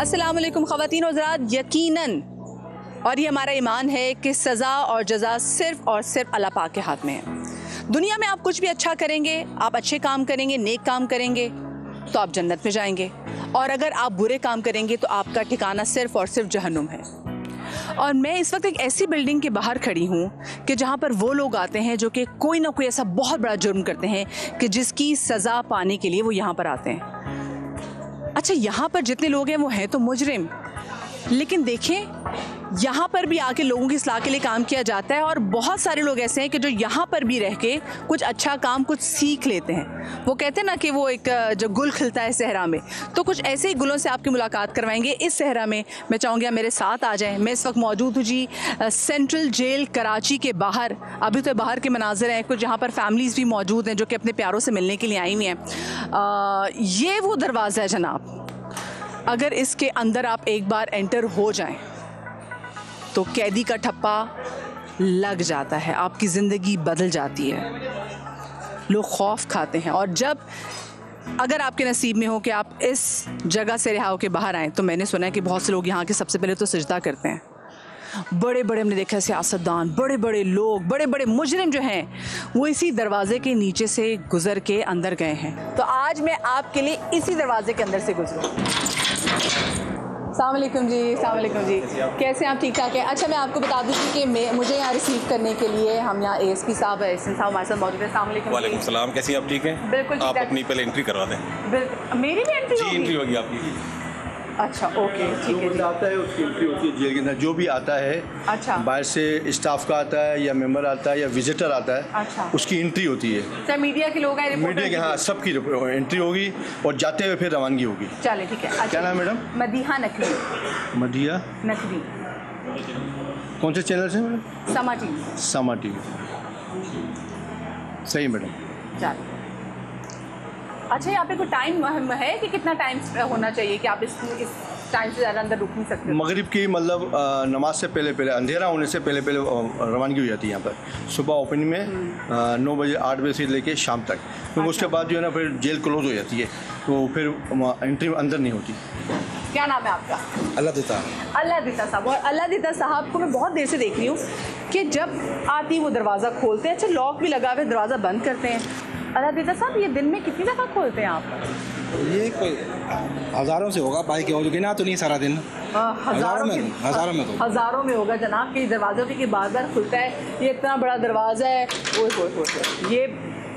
अस्सलाम वालेकुम ख़वातीन और हज़रात, यकीनन और ये हमारा ईमान है कि सज़ा और जज़ा सिर्फ़ और सिर्फ अल्लाह पाक के हाथ में है। दुनिया में आप कुछ भी अच्छा करेंगे, आप अच्छे काम करेंगे, नेक काम करेंगे तो आप जन्नत में जाएंगे, और अगर आप बुरे काम करेंगे तो आपका ठिकाना सिर्फ़ और सिर्फ जहन्नुम है। और मैं इस वक्त एक ऐसी बिल्डिंग के बाहर खड़ी हूँ कि जहाँ पर वो लोग आते हैं जो कि कोई ना कोई ऐसा बहुत बड़ा जुर्म करते हैं कि जिसकी सज़ा पाने के लिए वो यहाँ पर आते हैं। अच्छा, यहाँ पर जितने लोग हैं वो हैं तो मुजरिम, लेकिन देखें यहाँ पर भी आके लोगों की इस्लाह के लिए काम किया जाता है, और बहुत सारे लोग ऐसे हैं कि जो यहाँ पर भी रह के कुछ अच्छा काम कुछ सीख लेते हैं। वो कहते हैं ना कि वो एक जो गुल खिलता है सहरा में, तो कुछ ऐसे ही गुलों से आपकी मुलाकात करवाएंगे इस सहरा में। मैं चाहूँगी आप मेरे साथ आ जाएं। मैं इस वक्त मौजूद हूँ जी सेंट्रल जेल कराची के बाहर। अभी तो बाहर के मनाजिर हैं, कुछ यहाँ पर फैमिलीज़ भी मौजूद हैं जो कि अपने प्यारों से मिलने के लिए आई हुई हैं। ये वो दरवाज़ा है जनाब, अगर इसके अंदर आप एक बार एंटर हो जाएं तो कैदी का ठप्पा लग जाता है, आपकी ज़िंदगी बदल जाती है, लोग खौफ खाते हैं। और जब अगर आपके नसीब में हो कि आप इस जगह से रिहा होकर बाहर आएँ, तो मैंने सुना है कि बहुत से लोग यहाँ के सबसे पहले तो सजदा करते हैं। बड़े बड़े हमने देखा है सियासतदान, बड़े बड़े लोग, बड़े बड़े मुजरिम जो हैं वो इसी दरवाजे के नीचे से गुजर के अंदर गए हैं। तो आज मैं आपके लिए इसी दरवाजे के अंदर से गुजरूँ। अस्सलाम वालेकुम जी। अस्सलाम वालेकुम जी, कैसे आप? ठीक ठाक है। अच्छा, मैं आपको बता दूँ कि मुझे यहाँ रिसीव करने के लिए हम यहाँ ASP साहब हमारे साथ मौजूद है। अस्सलाम वालेकुम। वालेकुम सलाम, कैसी आप? ठीक है, बिल्कुल। आप अपनी पहले एंट्री करवा दें। बिल्कुल, मेरी भी एंट्री होगी? एंट्री होगी आपकी। अच्छा, ओके, ठीक है। जो आता है उसकी एंट्री होती है जेल के अंदर। जो भी आता है, अच्छा, बाहर से स्टाफ का आता है या मेंबर आता है या विजिटर आता है, अच्छा, उसकी एंट्री होती है। सर मीडिया के लोग हैं, मीडिया के, हाँ, सबकी एंट्री होगी और जाते हुए फिर रवानगी होगी। चले, ठीक है। अच्छा, क्या नाम है मैडम? मदीहा नकवी। मदीहा नकवी। कौन से चैनल से मैडम? समा टीवी। समा टीवी, सही मैडम। चलो, अच्छा, यहाँ पे कोई टाइम है कि कितना टाइम होना चाहिए कि आप इस टाइम से ज़्यादा अंदर रुक नहीं सकते? मगरिब की मतलब नमाज से पहले पहले, अंधेरा होने से पहले पहले रवानगी हो जाती है यहाँ पर। सुबह ओपनिंग में 9 बजे 8 बजे से लेके शाम तक। फिर अच्छा। उसके बाद जो है ना फिर जेल क्लोज हो जाती है, तो फिर एंट्री अंदर नहीं होती। क्या नाम है आपका? अल्लाह अल्लाह साहब। और अल्लाह साहब को मैं बहुत देर से देख रही हूँ कि जब आती वो दरवाज़ा खोलते हैं। अच्छा, लॉक भी लगा हुआ है, दरवाज़ा बंद करते हैं। अल्लाह साहब, ये दिन में कितनी दफ़ा खोलते हैं आप? ये कोई हज़ारों से होगा, बाइक हो गिना तो नहीं सारा दिन। हज़ारों में होगा जनाब कि दरवाज़ा भी बार बार खुलता है। ये इतना बड़ा दरवाज़ा है, ये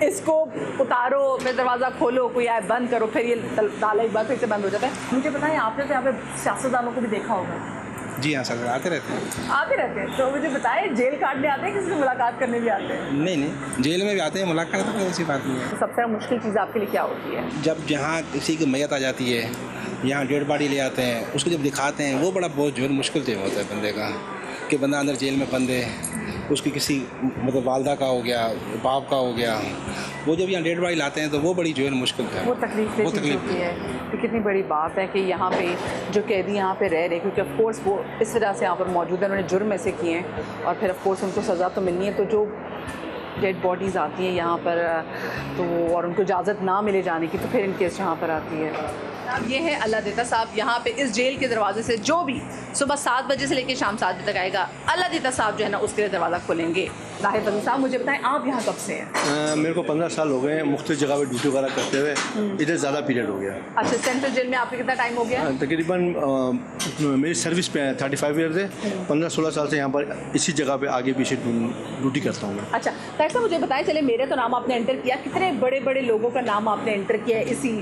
इसको उतारो, फिर दरवाज़ा खोलो, कोई आए बंद करो, फिर ये ताला एक बार फिर से बंद हो जाता है। मुझे पता है आपने तो यहाँ पे सियासतदानों को भी देखा होगा। जी हाँ सर, आते रहते हैं। तो मुझे बताएं, जेल काटने आते हैं, किसी से मुलाकात करने भी आते हैं? नहीं, जेल में भी आते हैं, मुलाकात तो ऐसी बात नहीं है। तो सबसे मुश्किल चीज़ आपके लिए क्या होती है? जब जहाँ किसी की मैयत आ जाती है, यहाँ डेड बॉडी ले आते हैं, उसको जब दिखाते हैं, वो बड़ा बहुत जो मुश्किल टाइम होता है बंदे का, कि बंदा अंदर जेल में बंद है, उसकी किसी मतलब वालदा का हो गया, बाप का हो गया, वो जब यहाँ डेड बॉडी लाते हैं तो वो बड़ी जो है मुश्किल है, वो तकलीफ होती है। तो कितनी बड़ी बात है कि यहाँ पे जो कैदी यहाँ पे रह रहे, क्योंकि ऑफकोर्स वो इस वजह से यहाँ पर मौजूद है, उन्होंने जुर्म ऐसे किए हैं और फिर ऑफकोर्स उनको सज़ा तो मिलनी है। तो जो डेड बॉडीज़ आती हैं यहाँ पर तो और उनको इजाज़त ना मिले जाने की, तो फिर इन केस यहाँ पर आती है। ये है अल्लाह साहब, यहाँ पे इस जेल के दरवाजे से जो भी सुबह 7 बजे से लेकर शाम 7 बजे तक आएगा, अल्लाह साहब जो है ना उसके लिए दरवाज़ा खोलेंगे। लाहिर बदल साहब, मुझे बताएं आप यहाँ कब से हैं? मेरे को 15 साल हो गए हैं मुख्तलिफ जगह पे ड्यूटी वगैरह करते हुए। इधर ज़्यादा पीरियड हो गया। अच्छा, सेंट्रल जेल में आपके कितना टाइम हो गया? तकरीबन मेरी सर्विस पे 35 ईयर से 15-16 साल से यहाँ पर इसी जगह पे आगे पीछे ड्यूटी करता हूँ मैं। अच्छा, तो मुझे बताएं, चले मेरे तो नाम आपने एंटर किया, कितने बड़े बड़े लोगों का नाम आपने एंटर किया है इसी?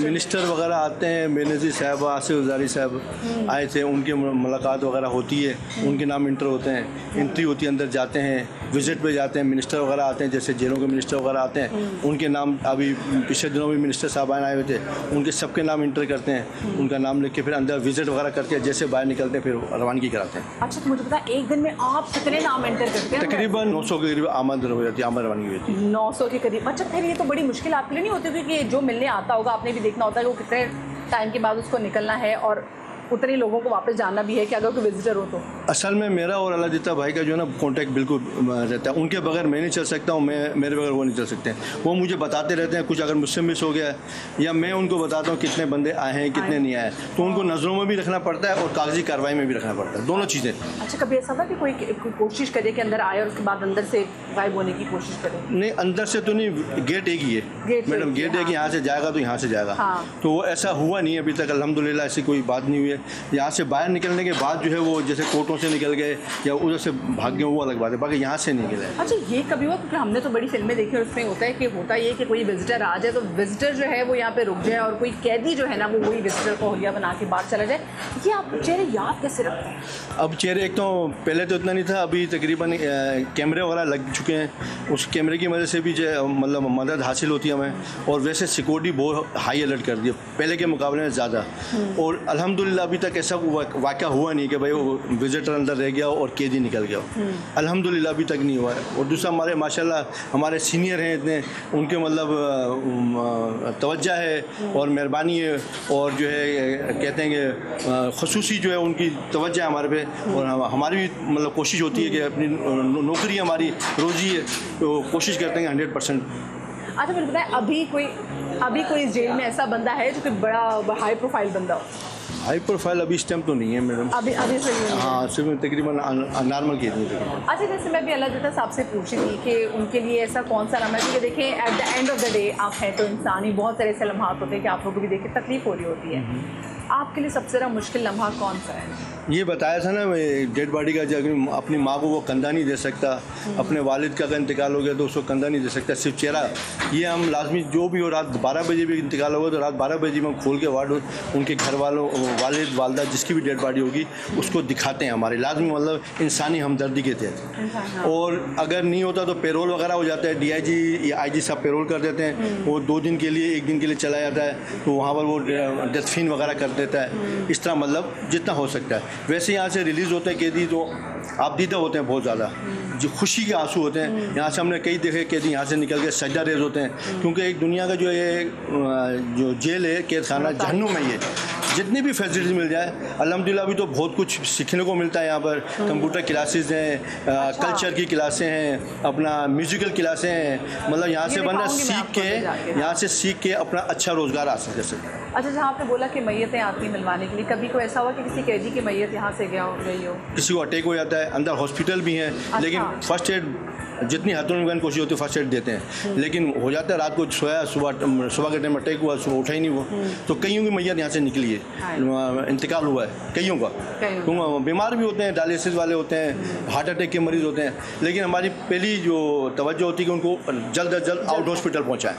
मिनिस्टर वगैरह आते हैं, बेनज़ीर साहब, आसिफ ज़ारी साहब आए थे, उनकी मुलाकात वगैरह होती है, उनके नाम इंटर होते हैं, एंट्री होती है, अंदर जाते हैं, विजिट पे जाते हैं। मिनिस्टर वगैरह आते हैं, जैसे जेलों के मिनिस्टर वगैरह आते हैं, उनके नाम अभी पिछले दिनों में मिनिस्टर साहब आए हुए थे, उनके सबके नाम इंटर करते हैं, उनका नाम लिख के फिर अंदर विजिट वगैरह करके जैसे बाहर निकलते हैं फिर रवानगी कराते हैं। अच्छा, तो मुझे पता है एक दिन में आप कितने नाम एंटर करते हैं? तकरीबन 900 के करीब आमद हो जाती है, आमद रवानगी होती है 900 के करीब। अच्छा, फिर ये तो बड़ी मुश्किल आपके लिए नहीं होती, क्योंकि जो मिलने आता होगा आपने भी देखना होता है कि वो कितने टाइम के बाद उसको निकलना है और उतने लोगों को वापस जाना भी है कि अगर कोई विजिटर हो तो? असल में मेरा और अलादीता भाई का जो है ना कांटेक्ट बिल्कुल रहता है। उनके बगैर मैं नहीं चल सकता हूँ, मैं मेरे बगैर वो नहीं चल सकते। वो मुझे बताते रहते हैं कुछ अगर मुझसे मिस हो गया है या मैं उनको बताता हूँ कितने बंदे आए हैं कितने नहीं आए, तो उनको नज़रों में भी रखना पड़ता है और कागजी कार्रवाई में भी रखना पड़ता है, दोनों चीज़ें। अच्छा, कभी ऐसा था कि कोई कोशिश करे कि अंदर आए और उसके बाद अंदर से गायब होने की कोशिश करे? नहीं, अंदर से तो नहीं, गेट एक ही है मैडम, गेट एक ही, यहाँ से जाएगा तो यहाँ से जाएगा। तो वो ऐसा हुआ नहीं अभी तक अल्हम्दुलिल्लाह, ऐसी कोई बात नहीं हुई है। यहाँ से बाहर निकलने के बाद जो है वो जैसे कोर्टों से निकल गए या उधर से भाग गए वो अलग बात है, बाकी यहाँ से नहीं निकले। अच्छा, ये कभी हुआ, क्योंकि हमने तो बड़ी फिल्में देखी और उसमें होता है कि होता ये कि कोई विजिटर आ जाए तो विजिटर जो है वो यहाँ पे रुक जाए और कोई कैदी जो है ना वो वही विजिटर को होलिया बना के बाहर चला जाए। ये आप चेहरे याद कैसे रखते हैं? अब चेहरे एक तो पहले तो इतना नहीं था, अभी तकरीबन कैमरे वगैरह लग चुके हैं, उस कैमरे की वजह से भी जो मतलब मदद हासिल होती है हमें। और वैसे सिक्योरिटी बहुत हाई अलर्ट कर दी पहले के मुकाबले में ज़्यादा। और अल्हम्दुलिल्लाह अभी तक ऐसा वाक़या हुआ नहीं कि भाई वो विजिटर अंदर रह गया और कैदी निकल गया, अल्हम्दुलिल्लाह अभी तक नहीं हुआ है। और दूसरा हमारे माशाल्लाह हमारे सीनियर हैं इतने, उनके मतलब तवज्जो है और मेहरबानी है और जो है कहते हैं कि ख़ुसूसी जो है उनकी तवज्जो है हमारे पे। और हमारी भी मतलब कोशिश होती है कि अपनी नौकरी हमारी रोज़ी है तो कोशिश करते हैं 100%। अच्छा, मुझे बताएं, अभी कोई इस जेल में ऐसा बंदा है जो कि बड़ा हाई प्रोफाइल बंदा हो? हाई प्रोफाइल अभी इस टाइम तो नहीं है मैडम, अभी सही है? हाँ, सिर्फ तकरीबन नॉर्मल केस में। अच्छा, जैसे मैं भी अल्लाह साहब से पूछी थी कि उनके लिए ऐसा कौन सा नाम है, क्योंकि देखें at the end of the day आप हैं तो इंसान ही, बहुत सारे ऐसे लम्हात होते हैं कि आप लोगों को भी देख के तकलीफ हो रही होती है। आपके लिए सबसे ज़्यादा मुश्किल लम्हा कौन सा है? ये बताया था ना डेड बॉडी का, जब अपनी माँ को वो कंधा नहीं दे सकता, अपने वालिद का अगर इंतकाल हो गया तो उसको कंधा नहीं दे सकता, सिर्फ चेहरा। ये हम लाजमी जो भी हो, रात 12 बजे भी इंतकाल होगा तो रात 12 बजे में हम खोल के वार्ड उनके घर वालों, वालिद वालदा जिसकी भी डेड बॉडी होगी उसको दिखाते हैं, हमारे लाजमी मतलब इंसानी हमदर्दी के तहत। और अगर नहीं होता तो पेरोल वगैरह हो जाता है, DIG या IG साहब पेरोल कर देते हैं, वो 2 दिन के लिए 1 दिन के लिए चला जाता है तो वहाँ पर वो डेथ फीन वगैरह कर देता है। इस तरह मतलब जितना हो सकता है। वैसे यहाँ से रिलीज़ होते हैं कैदी तो आपदीदा होते हैं बहुत ज़्यादा, जो खुशी के आंसू होते हैं। यहाँ से हमने कई देखे कैदी यहाँ से निकल के सजदा रेज होते हैं, क्योंकि एक दुनिया का जो ये जो जेल है, कैद खाना, जहन्नुम है। ये जितनी भी फैसिलिटी मिल जाए अल्हम्दुलिल्लाह, अभी तो बहुत कुछ सीखने को मिलता है यहाँ पर। कंप्यूटर क्लासेस हैं, कल्चर की क्लासें हैं, अपना म्यूज़िकल क्लासें हैं, मतलब यहाँ से बंदा सीख के अपना अच्छा रोज़गार हासिल कर सकता है। अच्छा, जहाँ आपने बोला कि मैयतें आती मिलवाने के लिए, कभी कोई ऐसा हुआ कि किसी कैदी की मैयत यहाँ से गई हो? किसी को अटैक हो जाता है, अंदर हॉस्पिटल भी हैं। अच्छा। लेकिन फर्स्ट एड जितनी हद में कोशिश होती है फर्स्ट एड देते हैं, लेकिन हो जाता है रात को सोया, सुबह के टाइम अटैक हुआ, सुबह उठा ही नहीं वो, तो कईयों की मैयत यहाँ से निकली है, इंतकाल हुआ है कईयों का। क्योंकि बीमार भी होते हैं, डायलिसिस वाले होते हैं, हार्ट अटैक के मरीज़ होते हैं, लेकिन हमारी पहली जो तवज्जो होती है कि उनको जल्द अज जल्द आउट हॉस्पिटल पहुँचाएँ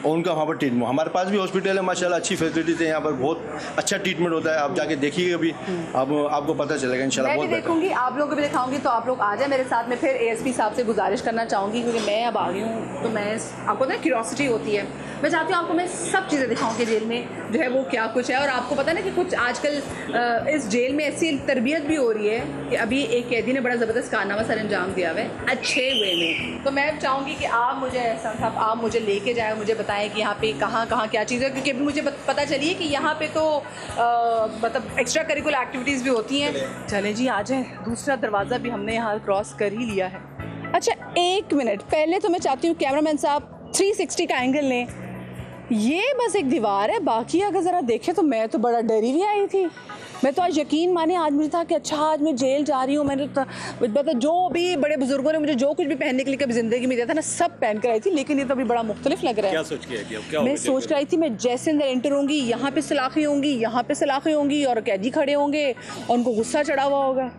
और उनका वहाँ पर ट्रीटमेंट। हमारे पास भी हॉस्पिटल है माशाल्लाह, अच्छी फैसिलिटीज़ है यहाँ पर, बहुत अच्छा ट्रीटमेंट होता है। आप जाके देखिए अभी, अब आपको पता चलेगा इंशाल्लाह। मैं भी देखूंगी, आप लोगों को भी दिखाऊंगी, तो आप लोग आ जाए मेरे साथ में। फिर ASP साहब से गुजारिश करना चाहूँगी, क्योंकि मैं अब आ गई हूँ तो मैं आपको ना क्यूरियोसिटी होती है, मैं चाहती हूँ आपको मैं सब चीज़ें दिखाऊँ कि जेल में जो है वो क्या कुछ है। और आपको पता ना कि कुछ आजकल इस जेल में ऐसी तरबियत भी हो रही है कि अभी एक कैदी ने बड़ा ज़बरदस्त कारनामा सर अंजाम दिया हुआ है अच्छे वे में। तो मैं चाहूँगी कि आप मुझे ऐसा साहब आप मुझे लेके जाए, मुझे बताएं कि यहाँ पे कहाँ क्या चीज़ है, क्योंकि अभी मुझे पता चली है कि यहाँ पे तो मतलब एक्स्ट्रा करिकुलर एक्टिविटीज़ भी होती हैं। चले जी, आ जाए, दूसरा दरवाज़ा भी हमने यहाँ क्रॉस कर ही लिया है। अच्छा, 1 मिनट पहले तो मैं चाहती हूँ कैमरामैन साहब 360 का एंगल लें। ये बस एक दीवार है, बाकी अगर ज़रा देखें तो मैं तो बड़ा डरी हुई आई थी। मैं तो आज यकीन माने, आज मुझे था कि अच्छा आज मैं जेल जा रही हूँ। मैंने तो मतलब जो भी बड़े बुजुर्गों ने मुझे जो कुछ भी पहनने के लिए कभी ज़िंदगी में दिया था ना, सब पहन कर आई थी, लेकिन ये तो अभी बड़ा मुख्तलिफ लग रहा है। क्या सोच के आई थी? मैं सोच कर आई थी, मैं जैसे अंदर एंटर होंगी यहाँ पे सलाखें होंगी, यहाँ पे सलाखें होंगी और कैदी खड़े होंगे और उनको गुस्सा चढ़ा हुआ होगा।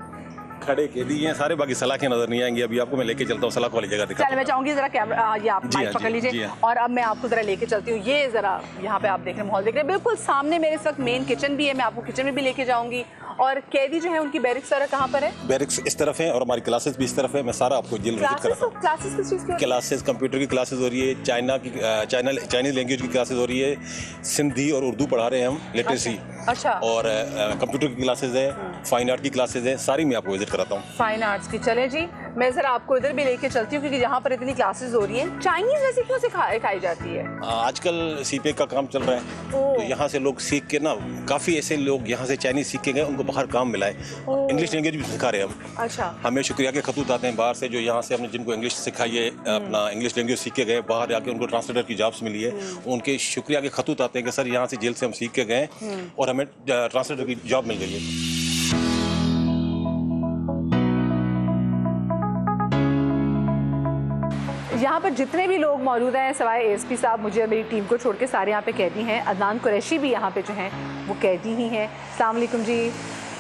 खड़े कैदी हैं सारे, बाकी सलाखें नजर नहीं आएंगी। अभी आपको मैं लेके चलता हूँ सलाख वाली जगह दिखा। चल, मैं चाहूँगी ज़रा कैमरा ये आप माइक पकड़ लीजिए और अब मैं आपको ज़रा लेके चलती हूँ। ये ज़रा यहाँ पे आप देख रहे हैं, माहौल देख रहे हैं, बिल्कुल सामने मेरे इस वक्त मेन किचन भी है, मैं आपको किचन में भी लेके जाऊँगी। और कैदी जो है उनकी बैरिक्स सारा कहाँ पर है? बैरिक्स इस तरफ है और हमारी क्लासेस भी इस तरफ है। मैं सारा आपको जेल विजिट कराता हूँ। क्लासेस किस चीज़ की? क्लासेस कंप्यूटर की क्लासेस हो रही है, चाइनीज लैंग्वेज की क्लासेस हो रही है, सिंधी और उर्दू पढ़ा रहे हैं हम, लिटरेसी। अच्छा। और कंप्यूटर की क्लासेस है फाइन आर्ट की क्लासेज हैं, सारी मैं आपको विजिट कराता हूँ। फाइन आर्ट्स की, चले जी मैं ज़रा आपको इधर भी लेके चलती हूँ, क्योंकि यहाँ पर इतनी क्लासेस हो रही हैं। चाइनीज़ वैसे क्यों सिखाई जाती है? आजकल सीपे का काम चल रहा है, तो यहाँ से लोग सीख के ना, काफ़ी ऐसे लोग यहाँ से चाइनीज़ सीख के गए, उनको बाहर काम मिला है। इंग्लिश लैंग्वेज भी सिखा रहे हैं हम। अच्छा। हमें शुक्रिया के खतूत आते हैं बाहर से, जो यहाँ से हमने जिनको इंग्लिश सिखाई है, अपना इंग्लिश लैंग्वेज सीख के गए, बाहर जाके उनको ट्रांसलेटर की जॉब्स मिली है, उनके शुक्रिया के खतूत आते हैं कि सर यहाँ से जेल से हम सीख के गए और हमें ट्रांसलेटर की जॉब मिल गई है। यहाँ पर जितने भी लोग मौजूद हैं, सवाए एएसपी साहब, मुझे मेरी टीम को छोड़ के सारे यहाँ पे कैदी हैं। अदनान कुरैशी भी यहाँ पे जो हैं वो कैदी ही हैं। अस्सलाम वालेकुम जी।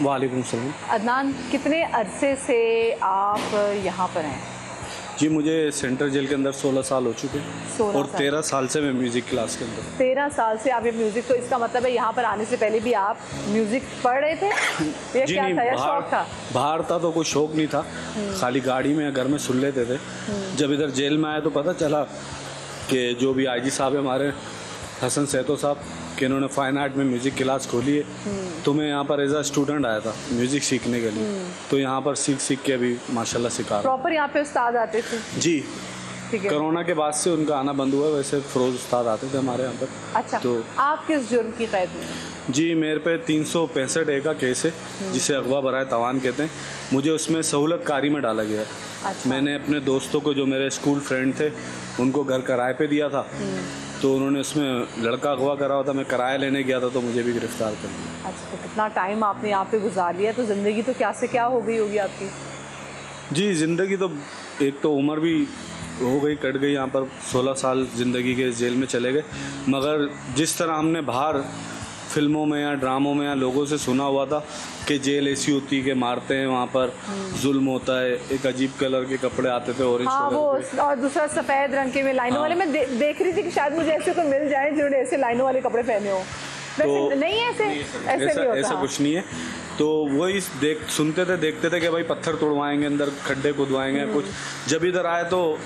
वालेकुम सलाम। अदनान, कितने अरसे से आप यहाँ पर हैं? जी, मुझे सेंट्रल जेल के अंदर 16 साल हो चुके हैं 16 और साल। 13 साल से मैं म्यूज़िक क्लास के अंदर। 13 साल से आप ये म्यूज़िक, तो इसका मतलब है यहाँ पर आने से पहले भी आप म्यूज़िक पढ़ रहे थे या जी क्या नहीं, था, या शौक था? बाहर था तो कोई शौक नहीं था, खाली गाड़ी में या घर में सुन लेते थे। जब इधर जेल में आए तो पता चला कि जो भी आईजी साहब है हमारे, हसन सैतो साहब, कि इन्होंने फ़ाइन आर्ट में म्यूज़िक क्लास खोली है, तो मैं यहाँ पर एज आ स्टूडेंट आया था म्यूज़िक सीखने के लिए। तो यहाँ पर सीख के अभी माशाल्लाह सिखा रहा हूँ। प्रॉपर यहाँ पे उस्ताद आते थे? जी, ठीक है। कोरोना के बाद से उनका आना बंद हुआ है, वैसे फ़रोज़ उस्ताद आते थे हमारे यहाँ पर। अच्छा, तो आप किस जुर्म की कैद में? जी, मेरे पे 365 ए का केस है, जिसे अगवा बराए तवान कहते हैं। मुझे उसमें सहूलत कारी में डाला गया है। अच्छा। मैंने अपने दोस्तों को, जो मेरे स्कूल फ्रेंड थे, उनको घर किराए पे दिया था, तो उन्होंने उसमें लड़का अगवा करा हुआ था, मैं किराया लेने गया था, तो मुझे भी गिरफ्तार कर दिया। अच्छा, तो कितना टाइम आपने यहाँ पे गुजार लिया, तो ज़िंदगी तो क्या से क्या हो गई होगी आपकी? जी, ज़िंदगी तो, एक तो उम्र भी हो गई, कट गई। यहाँ पर 16 साल ज़िंदगी के जेल में चले गए। मगर जिस तरह हमने बाहर फिल्मों में या ड्रामों में या लोगों से सुना हुआ था कि जेल ऐसी होती है कि मारते हैं, वहाँ पर जुल्म होता है, एक अजीब कलर के कपड़े आते थे ऑरेंज हाँ, वो कलर के। और दूसरा सफ़ेद रंग के में लाइनों वाले। मैं देख रही थी कि शायद मुझे ऐसे कोई मिल जाए जिन्होंने ऐसे लाइनों वाले कपड़े पहने हो। तो नहीं, ऐसे नहीं होता। ऐसा कुछ नहीं है। तो वही सुनते थे, देखते थे कि भाई पत्थर तोड़वाएंगे, अंदर खड्डे खुदवाएंगे कुछ। जब इधर आए तो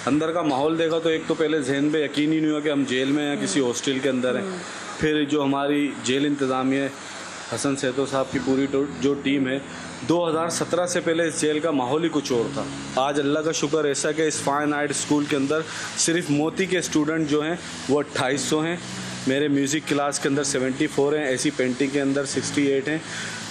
अंदर का माहौल देखा तो एक तो पहले जहन पे यकीन ही नहीं हुआ कि हम जेल में हैं, किसी हॉस्टल के अंदर हैं। फिर जो हमारी जेल इंतज़ामिया है, हसन सैतो साहब की पूरी जो टीम है, 2017 से पहले इस जेल का माहौल ही कुछ और था। आज अल्लाह का शुक्र ऐसा कि इस फाइन आर्ट स्कूल के अंदर सिर्फ मोती के स्टूडेंट जो हैं वो 2800 हैं। मेरे म्यूज़िक क्लास के अंदर 74 हैं, ऐसी पेंटिंग के अंदर 68 हैं।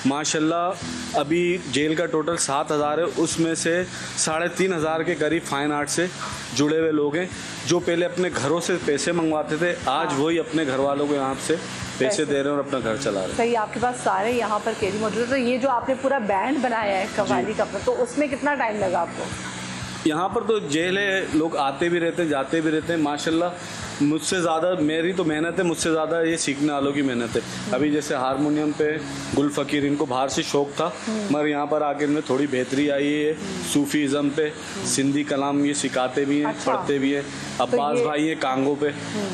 माशाल्लाह अभी जेल का टोटल 7000 है, उसमें से 3500 के करीब फ़ाइन आर्ट से जुड़े हुए लोग हैं, जो पहले अपने घरों से पैसे मंगवाते थे, आज वही अपने घर वालों को यहाँ से पैसे दे रहे हैं और अपना घर चला रहे हैं। सही, आपके पास सारे यहाँ पर कैदी मौजूद है। तो ये जो आपने पूरा बैंड बनाया है कव्वाली का, तो उसमें कितना टाइम लगा आपको? यहाँ पर तो जेल है, लोग आते भी रहते हैं, जाते भी रहते हैं। माशाल्लाह मुझसे ज़्यादा मेरी तो मेहनत है, मुझसे ज़्यादा ये सीखने वालों की मेहनत है। अभी जैसे हारमोनियम पे गुल फ़कीर, इनको बाहर से शौक़ था, मगर यहाँ पर आके इनमें थोड़ी बेहतरी आई है। सूफ़ीज़म पे सिंधी कलाम ये सिखाते भी हैं। अच्छा। पढ़ते भी हैं। अब्बास ये भाई है कांगो पे,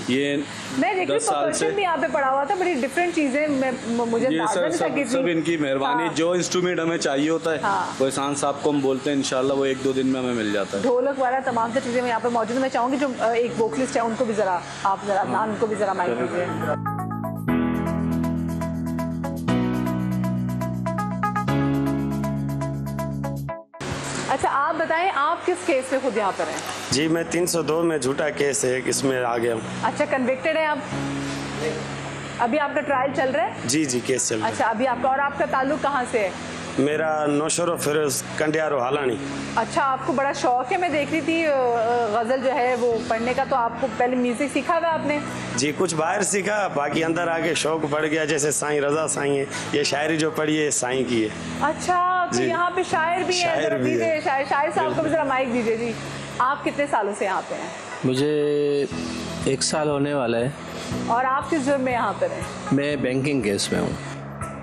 ये मैं देख रही 10 साल से भी यहाँ पे पढ़ा हुआ था, बड़ी डिफरेंट चीज़ें मुझे ये अंदाज़ा नहीं था कि सब इनकी मेहरबानी। हाँ। जो इंस्ट्रूमेंट हमें चाहिए होता है हाँ। वो एहसान साहब को हम बोलते हैं, इंशाल्लाह वो 1-2 दिन में हमें मिल जाता है। ढोलक वाला तमाम सी चीज़ें यहाँ पे मौजूद है। मैं चाहूँगी जो एक वोकलिस्ट है उनको भी ज़रा आप अदनान, उनको भी ज़रा माइक दीजिए। अच्छा, आप बताएं, आप किस केस में खुद यहाँ पर हैं? जी, मैं 302 में झूठा केस है, इसमें आ गया हूँ। अच्छा, कन्विक्टेड है आप? अभी आपका ट्रायल चल रहा है? जी जी, केस चल रहा अच्छा, अभी आपका, और आपका ताल्लुक कहाँ से है? है। मेरा नौशरो फिरोज कंडियारो हालानी। अच्छा, आपको बड़ा शौक है, मैं देख रही थी गज़ल जो है वो पढ़ने का। तो आपको पहले म्यूज़िक सीखा हुआ आपने? जी, कुछ बाहर सीखा, बाकी अंदर आके शौक पड़ गया। जैसे साईं रज़ा साईं है, ये शायरी जो पढ़ी है साईं की है। अच्छा, तो जी। यहाँ पे शायर भी हैं? शायर ज़रा भी दीजिए, है। शायर साहब को भी ज़रा माइक दीजिए जी। आप कितने सालों से यहाँ पे हैं? मुझे 1 साल होने वाला है। और आप किस जुर्म में यहाँ पर हैं? मैं बैंकिंग केस में हूँ,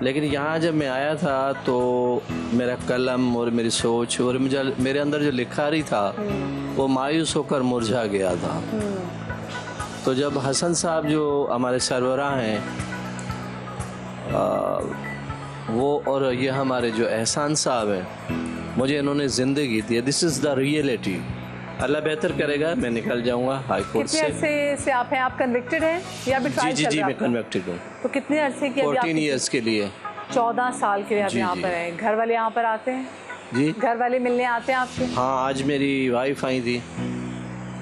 लेकिन यहाँ जब मैं आया था तो मेरा कलम और मेरी सोच और मेरे अंदर जो लिखा रही था वो मायूस होकर मुरझा गया था। तो जब हसन साहब जो हमारे सरबराह हैं वो, और ये हमारे जो एहसान साहब हैं, मुझे इन्होंने ज़िंदगी दी। This is the reality. Allah बेहतर करेगा, मैं निकल जाऊंगा हाई कोर्ट कितने अरसे से आप हैं? आप कन्विक्टेड हैं या अभी ट्रायल चल रहा है जी, मैं आपका? कन्विक्टेड हूँ। तो कितने अरसे की? 14 ईयर्स के लिए। 14 साल के लिए आप जी, यहाँ जी। पर हैं। घर वाले यहाँ पर आते हैं? जी घर वाले मिलने आते हैं आपके? हाँ, आज मेरी वाइफ आई थी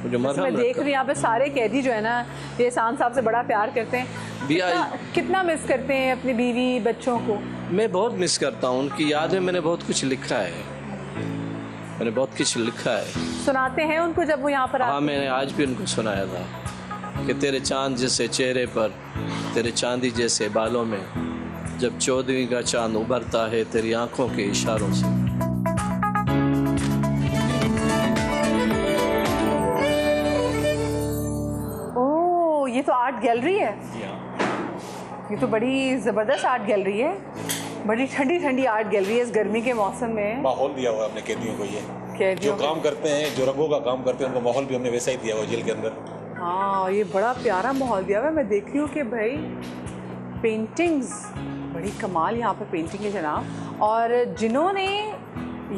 मुझे मैं मरहम देख रही हूँ यहाँ पे सारे कैदी जो है ना, ये एहसान साहब से बड़ा प्यार करते हैं। भी आज कितना मिस करते हैं अपनी बीवी बच्चों को? मैं बहुत मिस करता हूँ उनकी याद में। मैंने बहुत कुछ लिखा है, मैंने बहुत कुछ लिखा है। सुनाते हैं उनको जब वो यहाँ पर हाँ, आते मैंने आज भी उनको सुनाया था कि तेरे चांद जैसे चेहरे पर, तेरे चांदी जैसे बालों में, जब 14वीं का चांद उभरता है तेरी आंखों के इशारों से। ओह, ये तो आर्ट गैलरी है। ये तो बड़ी ज़बरदस्त आर्ट गैलरी है, बड़ी ठंडी ठंडी आर्ट गैलरी है इस गर्मी के मौसम में। माहौल दिया हुआ है हमने कैदियों को, ये जो कैदियों को- काम करते हैं, जो रंगों का काम करते हैं, उनको माहौल भी हमने वैसा ही दिया हुआ है जेल के अंदर। हाँ, ये बड़ा प्यारा माहौल दिया हुआ है। मैं देख रही हूँ कि भाई पेंटिंग्स, बड़ी कमाल यहाँ पर पेंटिंग है जनाब। और जिन्होंने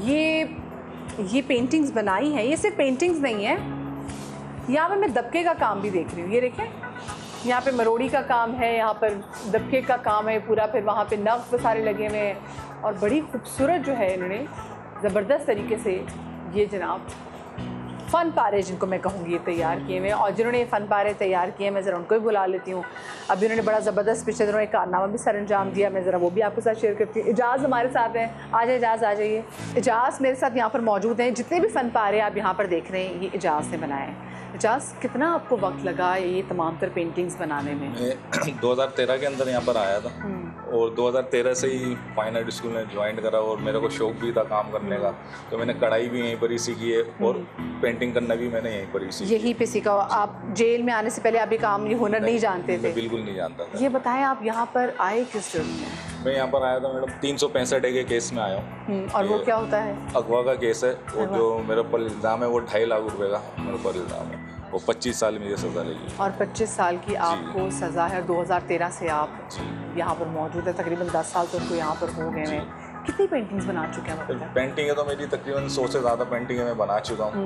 ये पेंटिंग्स बनाई हैं, ये सिर्फ पेंटिंग्स नहीं है, यहाँ पे मैं दबके का काम भी देख रही हूँ। ये देखें, यहाँ पे मरोड़ी का काम है, यहाँ पर दबके का काम है पूरा, फिर वहाँ पे नक्श सारे लगे हुए हैं और बड़ी खूबसूरत जो है इन्होंने ज़बरदस्त तरीके से ये जनाब फ़न पारे, जिनको मैं कहूँगी, ये तैयार किए हुए हैं। और जिन्होंने ये फ़न पारे तैयार किए हैं, मैं ज़रा उनको भी बुला लेती हूँ। अभी उन्होंने बड़ा ज़बरदस्त पिछले दिनों एक कारनामा भी सर अंजाम दिया, मैं ज़रा वो भी आपके साथ शेयर करती हूँ। इजाज़ हमारे साथ हैं, आ जाए इजाज़, आ जाइए। इजाज़ मेरे साथ यहाँ पर मौजूद हैं। जितने भी फ़न पारे आप यहाँ पर देख रहे हैं, ये इजाज़ ने बनाए हैं। इजाज़, कितना आपको वक्त लगा ये तमाम तर पेंटिंग्स बनाने में? मैं 2013 के अंदर यहाँ पर आया था और 2013 से ही फाइन आर्ट स्कूल में ज्वाइन करा और मेरे को शौक भी था काम करने का, तो मैंने कढ़ाई भी यहीं पर ही सीखी है और पेंटिंग करना भी मैंने यहीं पर ही सीखी। यहीं पे सीखा? आप जेल में आने से पहले आप ये काम, ये हुनर नहीं जानते थे? मैं बिल्कुल नहीं जानता था। ये बताएं, आप यहाँ पर आए किस जुर्म में? मैं यहाँ पर आया था मैडम 365 के केस में आया हूँ। और वो क्या होता है? अगवा का केस है और जो मेरे पर इल्ज़ाम है वो 2.5 लाख रुपए का मेरे पर इल्ज़ाम है। वो 25 साल मुझे सज़ा लगी और 25 साल की आपको सज़ा है। 2013 से आप यहाँ पर मौजूद है, तकरीबन 10 साल तो आपको यहाँ पर हो गए हैं। कितनी पेंटिंग्स बना चुके हैं मतलब? पेंटिंग है तो मेरी तकरीबन 100 से ज़्यादा पेंटिंग मैं बना चुका हूँ,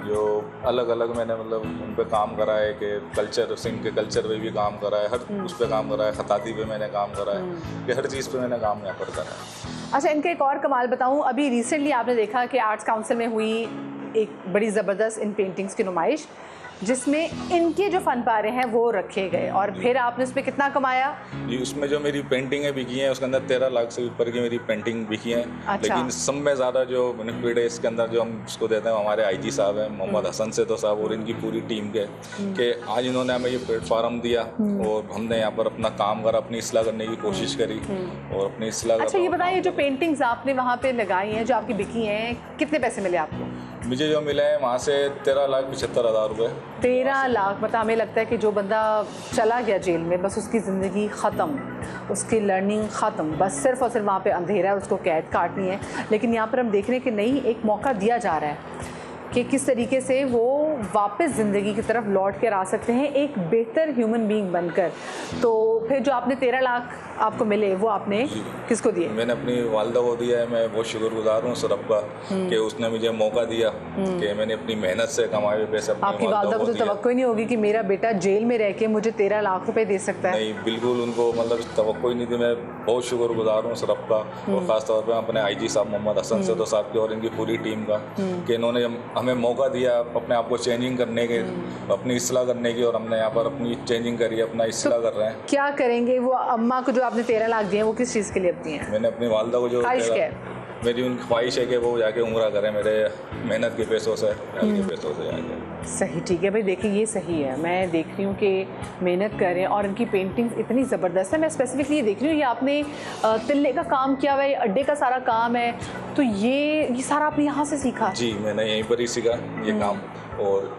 जो अलग अलग मैंने मतलब उन पे काम करा है कि कल्चर, सिंह के कल्चर पे भी काम करा है, हर उस पर काम करा है, खताती पे मैंने काम करा है, कि हर चीज़ पे मैंने काम यहाँ पर करा है। अच्छा, इनका एक और कमाल बताऊँ, अभी रिसेंटली आपने देखा कि आर्ट्स काउंसिल में हुई एक बड़ी ज़बरदस्त इन पेंटिंग्स की नुमाइश, जिसमें इनके जो फ़न पारे हैं वो रखे गए, और फिर आपने उस पर कितना कमाया? जी, उसमें जो मेरी पेंटिंगें बिकी हैं उसके अंदर 13 लाख से ऊपर की मेरी पेंटिंग बिकी हैं। अच्छा। लेकिन सब में ज़्यादा जो बेनिफिट है इसके अंदर जो हम उसको देते हैं हमारे आईजी साहब हैं मोहम्मद हसन सेतो साहब और इनकी पूरी टीम के, कि आज इन्होंने हमें ये प्लेटफार्म दिया और हमने यहाँ पर अपना काम करा, अपनी इस्लाह करने की कोशिश करी और अपनी इस्लाह। अच्छा, ये बताइए, जो पेंटिंग्स आपने वहाँ पे लगाई हैं, जो आपकी बिकी हैं, कितने पैसे मिले आपको? मुझे जो मिला है वहाँ से 13,75,000 रुपये। 13 लाख? मतलब हमें लगता है कि जो बंदा चला गया जेल में, बस उसकी ज़िंदगी ख़त्म, उसकी लर्निंग ख़त्म, बस सिर्फ़ और सिर्फ वहाँ पे अंधेरा है, उसको कैद काटनी है। लेकिन यहाँ पर हम देख रहे हैं कि नहीं, एक मौका दिया जा रहा है कि किस तरीके से वो वापस ज़िंदगी की तरफ लौट कर आ सकते हैं एक बेहतर ह्यूमन बीइंग बनकर। तो फिर जो आपने 13 लाख आपको मिले, वो आपने किसको दिए? मैंने अपनी वालदा को दिया है। मैं बहुत शुक्रगुजार हूँ सर का कि उसने मुझे मौका दिया कि मैंने अपनी मेहनत से कमाए हुए पैसे अपनी आपकी वालदा को तो तवक्को ही नहीं होगी कि मेरा बेटा जेल में रह के मुझे 13 लाख रुपए दे सकता है? नहीं, बिल्कुल उनको मतलब तवक्को ही नहीं थी। मैं बहुत शुक्रगुजार हूँ सर का और ख़ासतौर पर अपने आईजी साहब मोहम्मद हसन सेतो साहब के और इनकी पूरी टीम का, कि इन्होंने हमें मौका दिया अपने आप को चेंजिंग करने के, अपनी इस्लाह करने की, और हमने यहाँ पर अपनी चेंजिंग करी, अपना इस्लाह कर रहे हैं। क्या करेंगे वो अम्मा को जो आपने 13 लाख दिए, वो किस चीज़ के लिए दिए हैं? मैंने अपनी वालदा को जो मेरी उनकी ख्वाहिश है कि वो जाके उम्रा करें मेरे मेहनत के पैसों से, के पैसों से जाके। सही, ठीक है भाई, देखिए ये सही है। मैं देख रही हूँ कि मेहनत कर रहे हैं और इनकी पेंटिंग्स इतनी ज़बरदस्त है। मैं स्पेसिफिकली ये देख रही हूँ, ये आपने तिल्ले का काम किया हुआ है, अड्डे का सारा काम है, तो ये सारा आपने यहाँ से सीखा? जी, मैंने यहीं पर ही सीखा ये काम। और